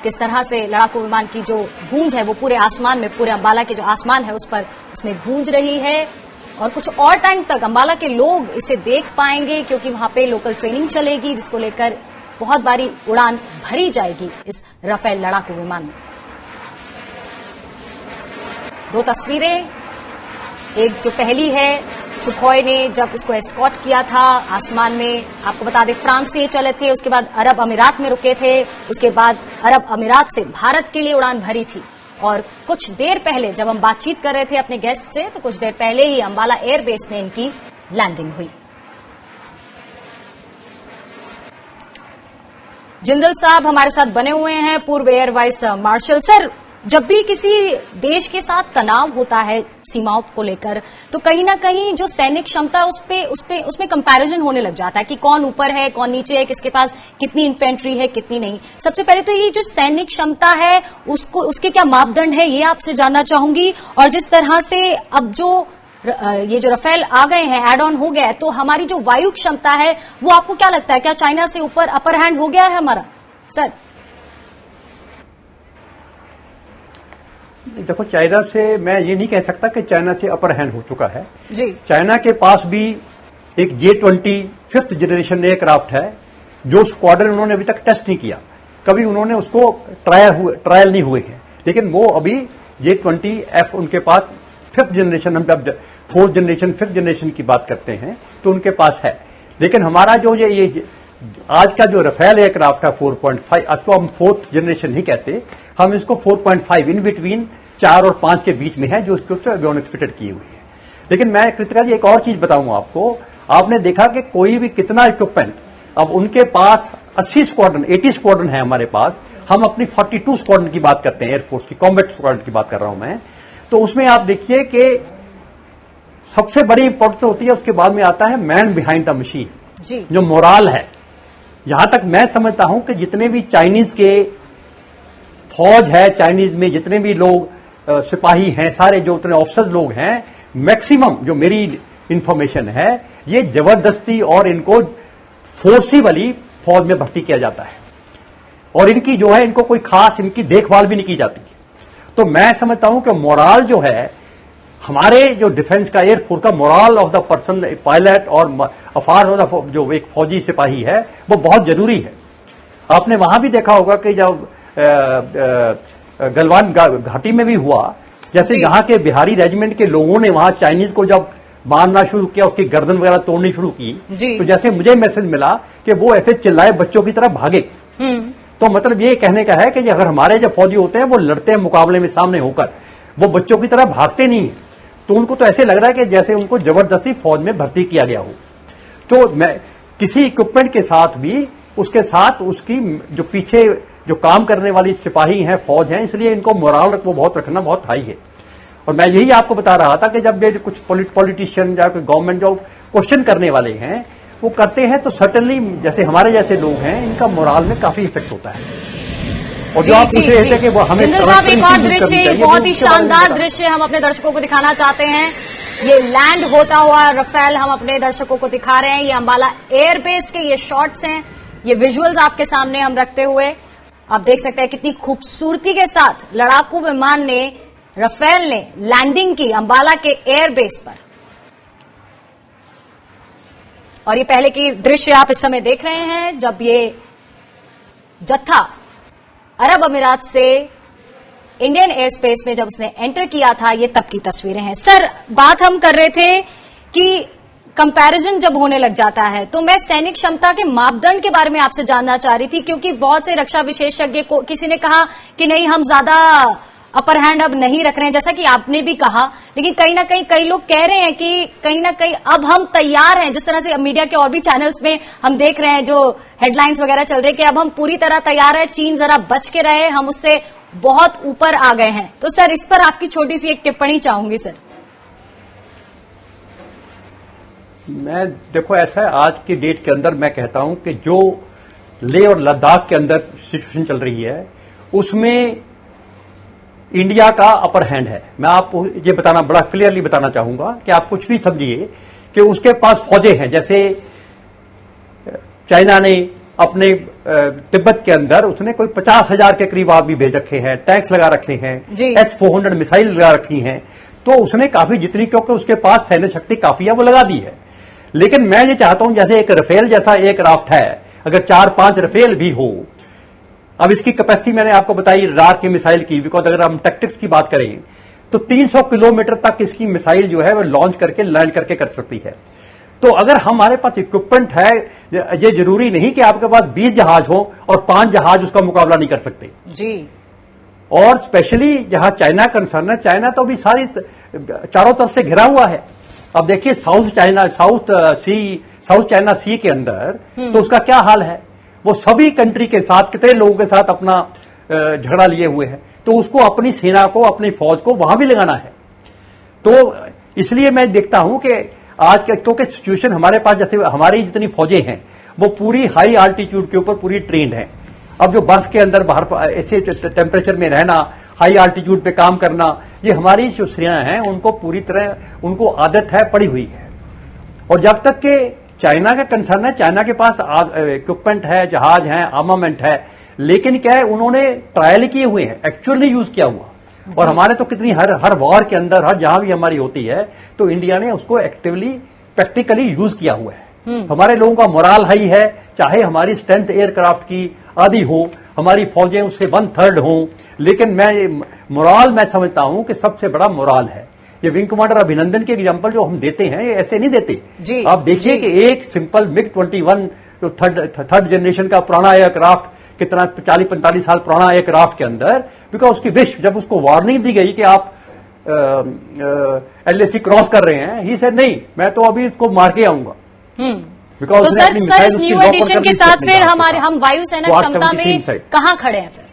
किस तरह से लड़ाकू विमान की जो गूंज है वो पूरे आसमान में, पूरे अंबाला के जो आसमान है उसमें गूंज रही है। और कुछ और टाइम तक अंबाला के लोग इसे देख पाएंगे, क्योंकि वहां पे लोकल ट्रेनिंग चलेगी, जिसको लेकर बहुत बारी उड़ान भरी जाएगी इस राफेल लड़ाकू विमान में। 2 तस्वीरें, एक जो पहली है सुखोई ने जब उसको एस्कॉर्ट किया था आसमान में, आपको बता दें फ्रांस से चले थे, उसके बाद अरब अमीरात में रुके थे, उसके बाद अरब अमीरात से भारत के लिए उड़ान भरी थी। और कुछ देर पहले जब हम बातचीत कर रहे थे अपने गेस्ट से, तो कुछ देर पहले ही अंबाला एयरबेस में इनकी लैंडिंग हुई। जिंदल साहब हमारे साथ बने हुए हैं, पूर्व एयर वाइस मार्शल। सर, जब भी किसी देश के साथ तनाव होता है सीमाओं को लेकर, तो कहीं ना कहीं जो सैनिक क्षमता उसमें कंपैरिजन होने लग जाता है कि कौन ऊपर है, कौन नीचे है, किसके पास कितनी इन्फेंट्री है, कितनी नहीं। सबसे पहले तो ये जो सैनिक क्षमता है उसके क्या मापदंड है, ये आपसे जानना चाहूंगी। और जिस तरह से अब ये जो राफेल आ गए हैं, एड ऑन हो गया है, तो हमारी जो वायु क्षमता है वो आपको क्या लगता है, क्या चाइना से ऊपर अपर हैंड हो गया है हमारा? सर देखो, चाइना से मैं ये नहीं कह सकता कि चाइना से अपर हैंड हो चुका है जी। नहीं। चाइना के पास भी एक J-20 5th जनरेशन एयरक्राफ्ट है, जो स्क्वाड्रन उन्होंने अभी तक टेस्ट नहीं किया, कभी उन्होंने उसको ट्रायल नहीं हुए हैं, लेकिन वो अभी J-20F उनके पास 5th जनरेशन, हम जब 4th जनरेशन 5th जनरेशन की बात करते हैं तो उनके पास है। लेकिन हमारा जो ये आज का जो राफेल एयरक्राफ्ट है 4.5, आज तो हम 4th जनरेशन ही कहते, हम इसको 4.5 इन बिटवीन 4 और 5 के बीच में है, जो इसके ऊपर एवियोनिक्स फिटेड की हुई है। लेकिन मैं कृतिका जी एक और चीज बताऊंगा आपको, आपने देखा कि कोई भी कितना इक्विपमेंट, अब उनके पास 80 स्क्वाड्रन है, हमारे पास हम अपनी 42 स्क्वाड्रन की बात करते हैं, एयरफोर्स की कॉम्बैट स्क्वाड्रन की बात कर रहा हूं मैं। तो उसमें आप देखिए कि सबसे बड़ी इंपॉर्टेंस होती है, उसके बाद में आता है मैन बिहाइंड द मशीन, जो मोराल है। यहां तक मैं समझता हूं कि जितने भी चाइनीज के फौज है, चाइनीज में जितने भी लोग सिपाही हैं, सारे जो उतने ऑफिसर्स लोग हैं, मैक्सिमम जो मेरी इंफॉर्मेशन है, ये जबरदस्ती और इनको फोर्सिबली फौज में भर्ती किया जाता है, और इनकी जो है इनको कोई खास इनकी देखभाल भी नहीं की जाती। तो मैं समझता हूं कि मोराल जो है हमारे जो डिफेंस का, एयरफोर्स का morale of the person pilot और अफार ऑफ द जो एक फौजी सिपाही है, वो बहुत जरूरी है। आपने वहां भी देखा होगा कि जब गलवान घाटी में भी हुआ, जैसे यहाँ के बिहारी रेजिमेंट के लोगों ने वहां चाइनीज को जब मारना शुरू किया, उसकी गर्दन वगैरह तोड़नी शुरू की, तो जैसे मुझे मैसेज मिला कि वो ऐसे चिल्लाए बच्चों की तरह भागे। तो मतलब ये कहने का है कि अगर हमारे जो फौजी होते हैं वो लड़ते हैं मुकाबले में सामने होकर, वो बच्चों की तरह भागते नहीं, तो उनको तो ऐसे लग रहा है कि जैसे उनको जबरदस्ती फौज में भर्ती किया गया हो। तो मैं किसी इक्विपमेंट के साथ भी उसके साथ उसकी जो पीछे जो काम करने वाली सिपाही हैं, फौज हैं, इसलिए इनको मोरल रखना बहुत हाई है। और मैं यही आपको बता रहा था कि जब ये कुछ पॉलिटिशियन या कोई गवर्नमेंट जो क्वेश्चन करने वाले हैं वो करते हैं तो सर्टेनली जैसे हमारे जैसे लोग हैं इनका मोरल में काफी इफेक्ट होता है। और जो आप पूछ रहे थे कि वो हमें साहब एक और दृश्य, बहुत ही शानदार दृश्य हम अपने दर्शकों को दिखाना चाहते हैं। ये लैंड होता हुआ रफेल हम अपने दर्शकों को दिखा रहे हैं। ये अंबाला एयरबेस के ये शॉट्स हैं, ये विजुअल्स आपके सामने हम रखते हुए आप देख सकते हैं कितनी खूबसूरती के साथ लड़ाकू विमान ने, रफेल ने लैंडिंग की अंबाला के एयरबेस पर। और ये पहले की दृश्य आप इस समय देख रहे हैं जब ये जत्था अरब अमीरात से इंडियन एयर स्पेस में जब उसने एंटर किया था, ये तब की तस्वीरें हैं। सर, बात हम कर रहे थे कि कंपैरिजन जब होने लग जाता है तो मैं सैनिक क्षमता के मापदंड के बारे में आपसे जानना चाह रही थी, क्योंकि बहुत से रक्षा विशेषज्ञ को किसी ने कहा कि नहीं हम ज्यादा अपर हैंड अब नहीं रख रहे हैं, जैसा कि आपने भी कहा, लेकिन कहीं ना कहीं कई लोग कह रहे हैं कि कहीं ना कहीं अब हम तैयार हैं। जिस तरह से मीडिया के और भी चैनल्स में हम देख रहे हैं जो हेडलाइंस वगैरह चल रहे हैं कि अब हम पूरी तरह तैयार है, चीन जरा बच के रहे, हम उससे बहुत ऊपर आ गए हैं। तो सर इस पर आपकी छोटी सी एक टिप्पणी चाहूंगी सर। मैं देखो ऐसा है, आज की डेट के अंदर मैं कहता हूं कि जो लेह और लद्दाख के अंदर सिचुएशन चल रही है उसमें इंडिया का अपर हैंड है। मैं आपको ये बताना बड़ा क्लियरली बताना चाहूंगा कि आप कुछ भी समझिए कि उसके पास फौजें हैं। जैसे चाइना ने अपने तिब्बत के अंदर उसने कोई 50,000 के करीब आदमी भेज रखे हैं, टैंक्स लगा रखे हैं, S-400 मिसाइल लगा रखी हैं, तो उसने काफी जितनी, क्योंकि उसके पास सैन्य शक्ति काफी है, वो लगा दी है। लेकिन मैं ये चाहता हूं जैसे एक रफेल जैसा एक राफ्ट है, अगर 4-5 रफेल भी हो, अब इसकी कैपेसिटी मैंने आपको बताई रार की मिसाइल की, बिकॉज अगर हम टैक्टिक्स की बात करें तो 300 किलोमीटर तक इसकी मिसाइल जो है वो लॉन्च करके लैंड करके कर सकती है। तो अगर हमारे पास इक्विपमेंट है, ये जरूरी नहीं कि आपके पास 20 जहाज हो और 5 जहाज उसका मुकाबला नहीं कर सकते जी। और स्पेशली जहां चाइना कंसर्न है, चाइना तो भी सारी चारों तरफ से घिरा हुआ है। अब देखिए साउथ चाइना सी के अंदर तो उसका क्या हाल है, वो सभी कंट्री के साथ, कितने लोगों के साथ अपना झगड़ा लिए हुए है, तो उसको अपनी सेना को, अपनी फौज को वहां भी लगाना है। तो इसलिए मैं देखता हूं कि आज के, क्योंकि सिचुएशन हमारे पास, जैसे हमारी जितनी फौजें हैं वो पूरी हाई आल्टीट्यूड के ऊपर पूरी ट्रेंड है। अब जो बर्फ के अंदर बाहर ऐसे टेम्परेचर में रहना, हाई आल्टीट्यूड पे काम करना, ये हमारी जो सेना है उनको पूरी तरह उनको आदत है, पड़ी हुई है। और जब तक के चाइना का कंसर्न है, चाइना के पास इक्विपमेंट है, जहाज है, आर्मामेंट है, लेकिन क्या है उन्होंने ट्रायल किए हुए हैं, एक्चुअली यूज किया हुआ। और हमारे तो कितनी हर वॉर के अंदर, हर जहां भी हमारी होती है तो इंडिया ने उसको एक्टिवली प्रैक्टिकली यूज किया हुआ है। हमारे लोगों का मोराल हाई है, चाहे हमारी स्ट्रेंथ एयरक्राफ्ट की आधी हो, हमारी फौजें उससे 1/3 हो, लेकिन मैं समझता हूं कि सबसे बड़ा मोराल है। ये विंग कमांडर अभिनंदन के एग्जांपल जो हम देते हैं ये ऐसे नहीं देते। आप देखिए कि एक सिंपल MiG-21 जो थर्ड जनरेशन का पुराना एयरक्राफ्ट, कितना 40-45 साल पुराना एयरक्राफ्ट के अंदर, बिकॉज उसकी विश, जब उसको वार्निंग दी गई कि आप LAC क्रॉस कर रहे हैं, ही सेड नहीं, मैं तो अभी इसको मार के आऊंगा। तो सर इस न्यू एडिशन के साथ फिर हम वायुसेना क्षमता में कहां खड़े हैं? फिर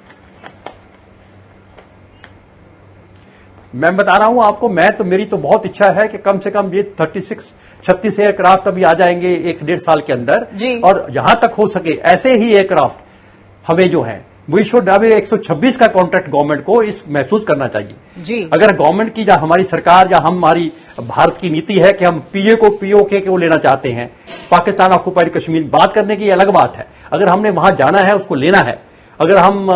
मैं बता रहा हूं आपको, मेरी तो बहुत इच्छा है कि कम से कम ये 36 एयरक्राफ्ट अभी आ जाएंगे 1-1.5 साल के अंदर, और जहां तक हो सके ऐसे ही एयरक्राफ्ट हमें जो है वी शुड, अभी 126 का कॉन्ट्रैक्ट गवर्नमेंट को इस महसूस करना चाहिए। अगर गवर्नमेंट की, या हमारी सरकार या हमारी भारत की नीति है कि हम POK को लेना चाहते हैं, पाकिस्तान ऑक्युपाइड कश्मीर, बात करने की अलग बात है। अगर हमने वहां जाना है, उसको लेना है, अगर हम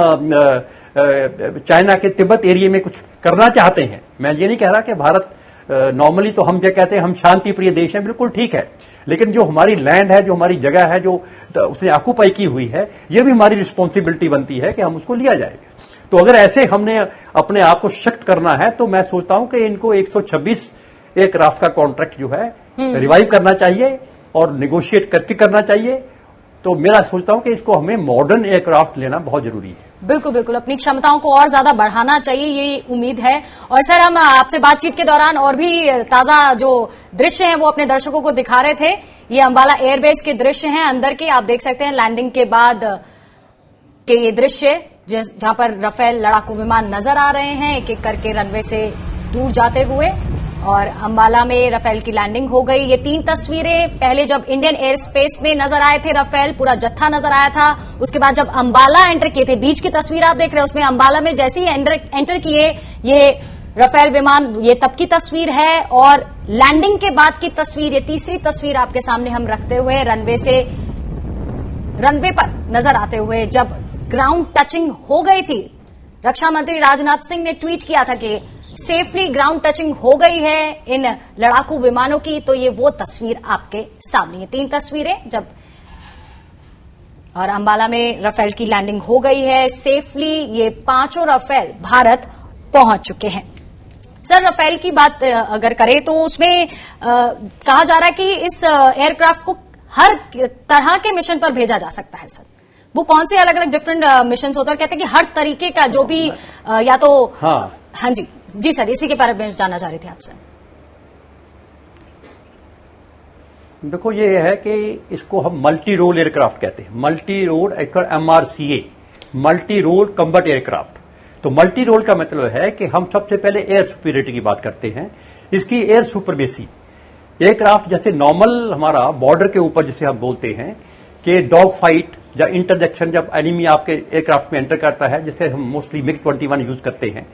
चाइना के तिब्बत एरिया में कुछ करना चाहते हैं, मैं ये नहीं कह रहा कि भारत नॉर्मली तो हम जो कहते हैं हम शांति प्रिय देश हैं, बिल्कुल ठीक है, लेकिन जो हमारी लैंड है, जो हमारी जगह है, जो उसने ऑक्युपाई की हुई है, ये भी हमारी रिस्पॉन्सिबिलिटी बनती है कि हम उसको लिया जाएगा। तो अगर ऐसे हमने अपने आप को सख्त करना है तो मैं सोचता हूं कि इनको 126 एयरक्राफ्ट का कॉन्ट्रैक्ट जो है रिवाइव करना चाहिए और नेगोशिएट करके करना चाहिए। तो मेरा सोचता हूं कि इसको हमें मॉडर्न एयरक्राफ्ट लेना बहुत जरूरी है। बिल्कुल बिल्कुल, अपनी क्षमताओं को और ज्यादा बढ़ाना चाहिए, ये उम्मीद है। और सर, हम आपसे बातचीत के दौरान और भी ताजा जो दृश्य हैं वो अपने दर्शकों को दिखा रहे थे। ये अंबाला एयरबेस के दृश्य हैं अंदर के, आप देख सकते हैं लैंडिंग के बाद के ये दृश्य। जहां पर राफेल लड़ाकू विमान नजर आ रहे हैं एक एक करके रनवे से दूर जाते हुए। और अंबाला में राफेल की लैंडिंग हो गई। ये 3 तस्वीरें पहले जब इंडियन एयर स्पेस में नजर आए थे राफेल, पूरा जत्था नजर आया था। उसके बाद जब अंबाला एंटर किए थे, बीच की तस्वीर आप देख रहे हैं, उसमें अंबाला में जैसे ही एंटर किए ये राफेल विमान, ये तब की तस्वीर है। और लैंडिंग के बाद की तस्वीर, ये तीसरी तस्वीर आपके सामने हम रखते हुए रनवे पर नजर आते हुए जब ग्राउंड टचिंग हो गई थी। रक्षा मंत्री राजनाथ सिंह ने ट्वीट किया था कि सेफली ग्राउंड टचिंग हो गई है इन लड़ाकू विमानों की। तो ये वो तस्वीर आपके सामने, ये 3 तस्वीरें जब और अंबाला में राफेल की लैंडिंग हो गई है सेफली। ये 5 राफेल भारत पहुंच चुके हैं। सर, राफेल की बात अगर करें तो उसमें कहा जा रहा है कि इस एयरक्राफ्ट को हर तरह के मिशन पर भेजा जा सकता है। सर, वो कौन से अलग अलग डिफरेंट मिशन होता है? कहते हैं कि हर तरीके का जो भी या तो हाँ जी सर, इसी के बारे में जानना चाह रही थी आपसे। देखो, ये है कि इसको हम मल्टी रोल एयरक्राफ्ट कहते हैं। Multi role MRCA, multi role combat aircraft. तो मल्टी रोल का मतलब है कि हम सबसे पहले एयर सुपीरियरिटी की बात करते हैं, इसकी एयर सुपरमेसी। एयरक्राफ्ट जैसे नॉर्मल हमारा बॉर्डर के ऊपर जिसे हम बोलते हैं कि डॉग फाइट या इंटरजेक्शन, जब एनिमी आपके एयरक्राफ्ट में एंटर करता है, जिसे हम मोस्टली MiG-21 यूज करते हैं।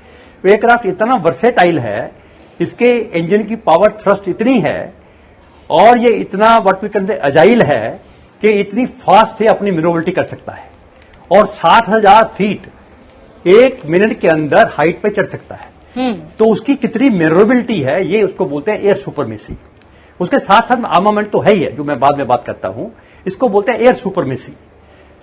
तो एयरक्राफ्ट इतना वर्सेटाइल है, इसके इंजन की पावर थ्रस्ट इतनी है और ये इतना what we can say agile है कि इतनी फास्ट से अपनी मैनोवरिटी कर सकता है और 60,000 फीट 1 मिनट के अंदर हाइट पे चढ़ सकता है। तो उसकी कितनी मैनोरेबिलिटी है, ये उसको बोलते हैं एयर सुपरमेसी। उसके साथ साथ आर्मामेंट तो है ही है, जो मैं बाद में बात करता हूं, इसको बोलते हैं एयर सुपरमेसी।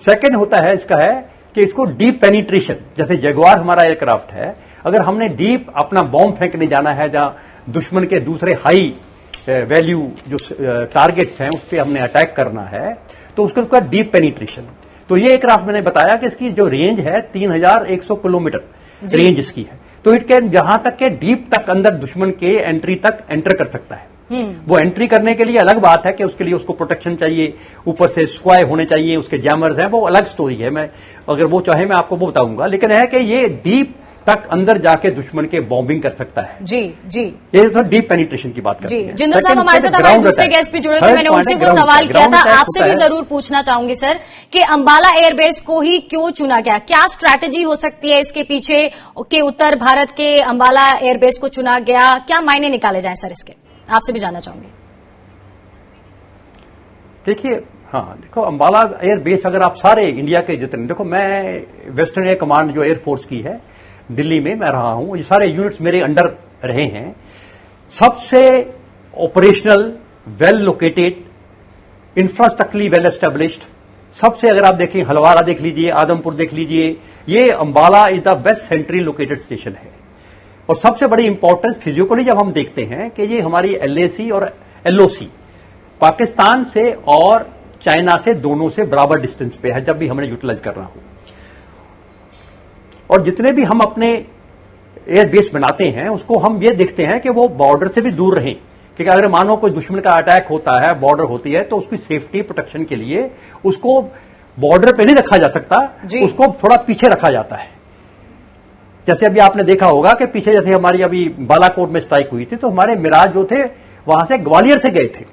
सेकंड होता है इसका है कि इसको डीप पेनिट्रेशन, जैसे जगुआर हमारा एयरक्राफ्ट है, अगर हमने डीप अपना बॉम्ब फेंकने जाना है जहां दुश्मन के दूसरे हाई वैल्यू जो टारगेट्स हैं उस पर हमने अटैक करना है, तो उसका डीप पेनिट्रेशन। तो ये एयरक्राफ्ट मैंने बताया कि इसकी जो रेंज है 3100 किलोमीटर रेंज इसकी है। तो इट कैन जहां तक के डीप तक अंदर दुश्मन के एंट्री तक एंटर कर सकता है। वो एंट्री करने के लिए अलग बात है कि उसके लिए उसको प्रोटेक्शन चाहिए, ऊपर से स्क्वाय होने चाहिए, उसके जैमर्स हैं, वो अलग स्टोरी है। मैं अगर वो चाहे मैं आपको वो बताऊंगा, लेकिन है कि ये डीप तक अंदर जाके दुश्मन के बॉम्बिंग कर सकता है। जी ये तो डीप पेनिट्रेशन की बात करते हैं। जिंदल साहब हमारे साथ हमारे दूसरे गेस्ट भी जुड़े थे, मैंने उनसे वो सवाल किया था, आपसे भी जरूर पूछना चाहूंगी सर कि अंबाला एयरबेस को ही क्यों चुना गया? क्या स्ट्रैटेजी हो सकती है इसके पीछे कि उत्तर भारत के अंबाला एयरबेस को चुना गया? क्या मायने निकाले जाए सर इसके? आपसे भी जानना चाहूंगी। देखिए, देखो अंबाला एयरबेस अगर आप सारे इंडिया के जितने, देखो मैं वेस्टर्न एयर कमांड जो एयरफोर्स की है दिल्ली में मैं रहा हूं, ये सारे यूनिट्स मेरे अंडर रहे हैं। सबसे operational, well located, infrastructurally well established, सबसे अगर आप देखें हलवारा देख लीजिए, आदमपुर देख लीजिए, ये Ambala is the best centrally located station है। और सबसे बड़ी इंपॉर्टेंस फिजिकली जब हम देखते हैं कि ये हमारी LAC और LOC पाकिस्तान से और चाइना से दोनों से बराबर डिस्टेंस पे है जब भी हमने यूटिलाइज करना हो। और जितने भी हम अपने एयरबेस बनाते हैं उसको हम ये देखते हैं कि वो बॉर्डर से भी दूर रहें, क्योंकि अगर मानो कोई दुश्मन का अटैक होता है, बॉर्डर होती है, तो उसकी सेफ्टी प्रोटेक्शन के लिए उसको बॉर्डर पे नहीं रखा जा सकता, उसको थोड़ा पीछे रखा जाता है। जैसे अभी आपने देखा होगा कि पीछे जैसे हमारी अभी बालाकोट में स्ट्राइक हुई थी, तो हमारे मिराज जो थे वहां से ग्वालियर से गए थे।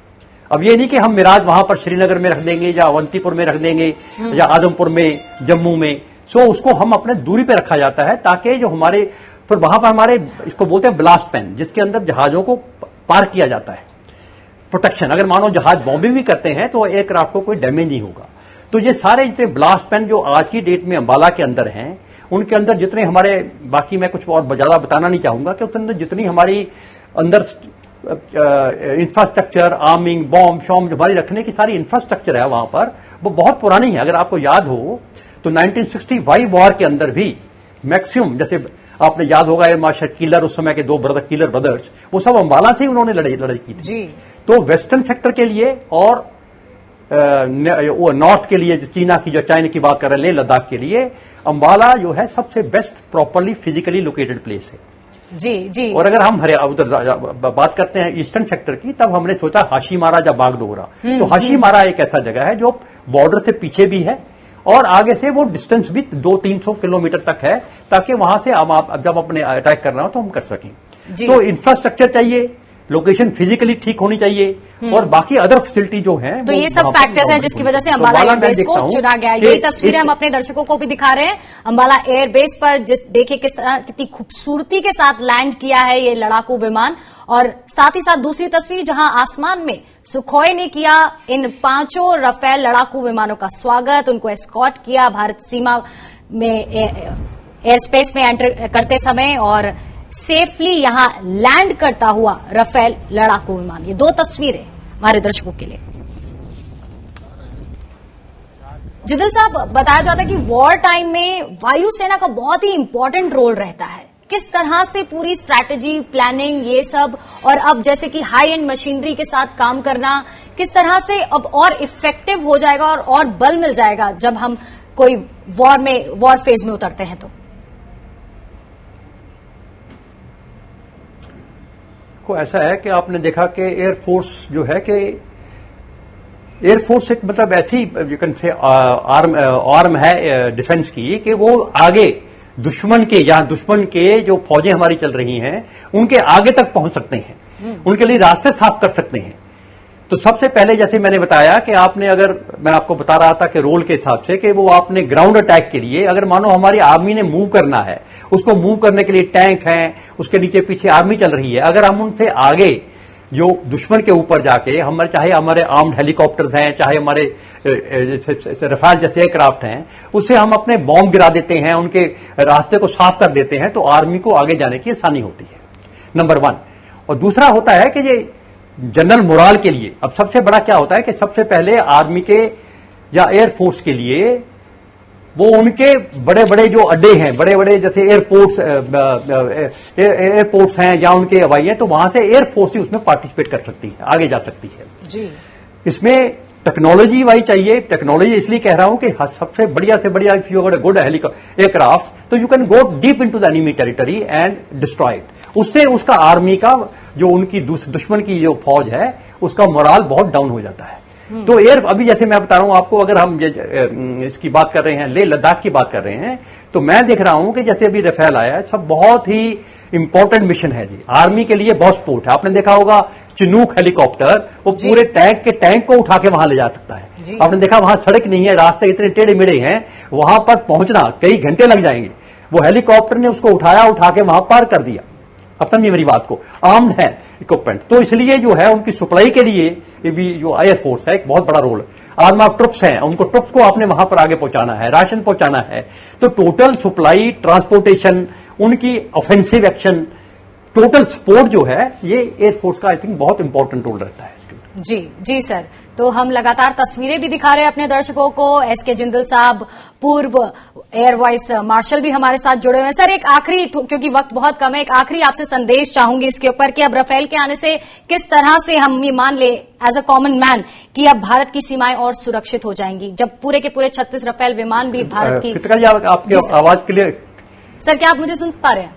अब ये नहीं कि हम मिराज वहां पर श्रीनगर में रख देंगे या अवंतीपुर में रख देंगे या आदमपुर में, जम्मू में। सो उसको हम अपने दूरी पे रखा जाता है ताकि जो हमारे फिर वहां पर हमारे इसको बोलते हैं ब्लास्ट पैन, जिसके अंदर जहाजों को पार किया जाता है, प्रोटेक्शन। अगर मानो जहाज बॉम्बिंग भी करते हैं तो एयरक्राफ्ट को कोई डैमेज नहीं होगा। तो ये सारे जितने ब्लास्ट पैन जो आज की डेट में अंबाला के अंदर हैं, उनके अंदर जितने हमारे, बाकी मैं कुछ और ज्यादा बताना नहीं चाहूंगा कि उसके अंदर जितनी हमारी अंदर इंफ्रास्ट्रक्चर, आर्मिंग, बॉम्ब शॉम्ब हमारी रखने की सारी इंफ्रास्ट्रक्चर है वहां पर, वो बहुत पुरानी है। अगर आपको याद हो तो 1965 वॉर के अंदर भी मैक्सिमम, जैसे आपने याद होगा एयर मार्शल किलर, उस समय के 2 ब्रदर किलर ब्रदर्स, वो सब अंबाला से ही उन्होंने लड़ाई की थी। तो वेस्टर्न सेक्टर के लिए और नॉर्थ के लिए, जो चीना की, जो चाइना की बात कर रहे हैं, लेह लद्दाख के लिए अंबाला जो है सबसे best properly physically located place है। जी। और अगर हम उधर बात करते हैं ईस्टर्न सेक्टर की, तब हमने सोचा हाशीमारा या बागडोगरा। तो हाशीमारा एक ऐसा जगह है जो बॉर्डर से पीछे भी है और आगे से वो डिस्टेंस भी 200-300 किलोमीटर तक है, ताकि वहां से आप जब अपने अटैक करना हो तो हम कर सकें। तो इंफ्रास्ट्रक्चर चाहिए, लोकेशन फिजिकली ठीक होनी चाहिए और बाकी अदर फैसिलिटी जो है। तो ये सब फैक्टर्स हैं जिसकी वजह से अंबाला एयरबेस को चुना गया। ये तस्वीरें हम अपने दर्शकों को भी दिखा रहे हैं अंबाला एयरबेस पर। देखिए कितनी खूबसूरती के साथ लैंड किया है ये लड़ाकू विमान, और साथ ही साथ दूसरी तस्वीर जहां आसमान में सुखोई ने किया इन 5 राफेल लड़ाकू विमानों का स्वागत, उनको एस्कॉर्ट किया भारत सीमा में एयर स्पेस में एंटर करते समय, और सेफली यहां लैंड करता हुआ राफेल लड़ाकू विमान। ये 2 तस्वीरें हमारे दर्शकों के लिए। जिंदल साहब, बताया जाता है कि वॉर टाइम में वायुसेना का बहुत ही इंपॉर्टेंट रोल रहता है। किस तरह से पूरी स्ट्रैटेजी, प्लानिंग, ये सब, और अब जैसे कि हाई एंड मशीनरी के साथ काम करना, किस तरह से अब और इफेक्टिव हो जाएगा और बल मिल जाएगा जब हम कोई वॉर फेज में उतरते हैं? तो ऐसा है कि आपने देखा कि एयरफोर्स जो है कि एयरफोर्स एक मतलब ऐसी यू कैन से आर्म है डिफेंस की कि वो आगे दुश्मन के जो फौजें हमारी चल रही हैं उनके आगे तक पहुंच सकते हैं, उनके लिए रास्ते साफ कर सकते हैं। तो सबसे पहले जैसे मैंने बताया कि मैं आपको बता रहा था कि रोल के हिसाब से कि वो आपने ग्राउंड अटैक के लिए, अगर मानो हमारी आर्मी ने मूव करना है, उसको मूव करने के लिए टैंक हैं, उसके नीचे पीछे आर्मी चल रही है, अगर हम उनसे आगे जो दुश्मन के ऊपर जाके चाहे हमारे आर्म्ड हेलीकॉप्टर्स हैं, चाहे हमारे रफाल जैसे एयरक्राफ्ट हैं, उससे हम अपने बॉम्ब गिरा देते हैं, उनके रास्ते को साफ कर देते हैं, तो आर्मी को आगे जाने की आसानी होती है, नंबर 1। और दूसरा होता है कि ये जनरल मोराल के लिए अब सबसे बड़ा क्या होता है कि सबसे पहले आर्मी के या एयरफोर्स के लिए वो उनके बड़े बड़े जो अड्डे हैं, बड़े बड़े जैसे एयरपोर्ट्स हैं या उनके हवाई हैं, तो वहां से एयरफोर्स ही उसमें पार्टिसिपेट कर सकती है, आगे जा सकती है जी। इसमें टेक्नोलॉजी वही चाहिए। टेक्नोलॉजी इसलिए कह रहा हूं कि सबसे बढ़िया से बढ़िया, इफ यू गुड एयरक्राफ्ट तो you can go deep into the enemy territory and destroy it. उससे उसका आर्मी का जो उनकी दुश्मन की जो फौज है उसका मोराल बहुत डाउन हो जाता है। तो अभी जैसे मैं बता रहा हूं आपको, अगर हम इसकी बात कर रहे हैं, लेह लद्दाख की बात कर रहे हैं, तो मैं देख रहा हूं कि जैसे अभी राफेल आया है, सब बहुत ही इंपॉर्टेंट मिशन है जी, आर्मी के लिए बहुत सपोर्ट है। आपने देखा होगा चिनूक हेलीकॉप्टर, वो पूरे टैंक को उठा के वहां ले जा सकता है। आपने देखा वहां सड़क नहीं है, रास्ते इतने टेढ़े मेढ़े हैं, वहां पर पहुंचना कई घंटे लग जाएंगे। वो हेलीकॉप्टर ने उसको उठा के वहां पार कर दिया। अब समझिए मेरी बात को, आर्म्ड है इक्विपमेंट, तो इसलिए जो है उनकी सप्लाई के लिए ये भी जो एयरफोर्स है एक बहुत बड़ा रोल। आर्म ऑफ ट्रुप्स हैं, उनको ट्रुप्स को आपने वहां पर आगे पहुंचाना है, राशन पहुंचाना है, तो टोटल सप्लाई, ट्रांसपोर्टेशन, उनकी ऑफेंसिव एक्शन, टोटल सपोर्ट जो है, ये एयरफोर्स का आई थिंक बहुत इंपॉर्टेंट रोल रहता है। जी जी सर, तो हम लगातार तस्वीरें भी दिखा रहे हैं अपने दर्शकों को। एसके जिंदल साहब, पूर्व एयर वाइस मार्शल भी हमारे साथ जुड़े हुए हैं। सर, एक आखिरी, क्योंकि वक्त बहुत कम है, एक आखिरी आपसे संदेश चाहूंगी इसके ऊपर कि अब राफेल के आने से किस तरह से हम ये मान ले एज अ कॉमन मैन कि अब भारत की सीमाएं और सुरक्षित हो जाएंगी, जब पूरे के पूरे 36 राफेल विमान भी भारत की। आपकी आवाज क्लियर सर, क्या आप मुझे सुन पा रहे हैं?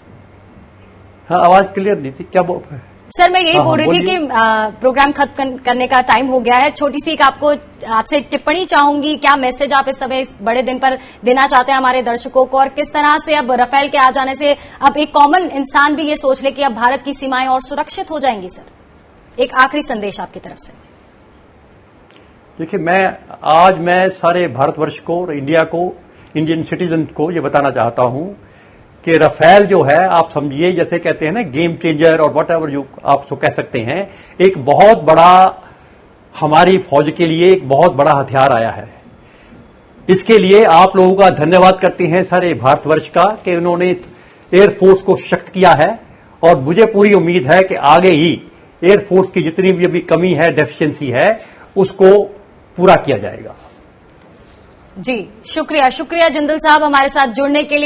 हाँ, आवाज क्लियर नहीं थी, क्या बोल? सर, मैं यही बोल रही थी कि प्रोग्राम खत्म करने का टाइम हो गया है। छोटी सी आपसे टिप्पणी चाहूंगी, क्या मैसेज आप इस समय इस बड़े दिन पर देना चाहते हैं हमारे दर्शकों को, और किस तरह से अब राफेल के आ जाने से अब एक कॉमन इंसान भी ये सोच ले कि अब भारत की सीमाएं और सुरक्षित हो जाएंगी? सर, एक आखिरी संदेश आपकी तरफ से। देखिए, मैं सारे भारतवर्ष को और इंडिया को, इंडियन सिटीजन को ये बताना चाहता हूं कि राफेल जो है, आप समझिए जैसे कहते हैं ना गेम चेंजर और वट एवर जो आप कह सकते हैं, एक बहुत बड़ा हमारी फौज के लिए एक बहुत बड़ा हथियार आया है। इसके लिए आप लोगों का धन्यवाद करते हैं सारे भारतवर्ष का कि उन्होंने एयरफोर्स को सशक्त किया है, और मुझे पूरी उम्मीद है कि आगे ही एयरफोर्स की जितनी भी अभी कमी है, डेफिशिएंसी है, उसको पूरा किया जाएगा। जी, शुक्रिया जिंदल साहब हमारे साथ जुड़ने के लिए।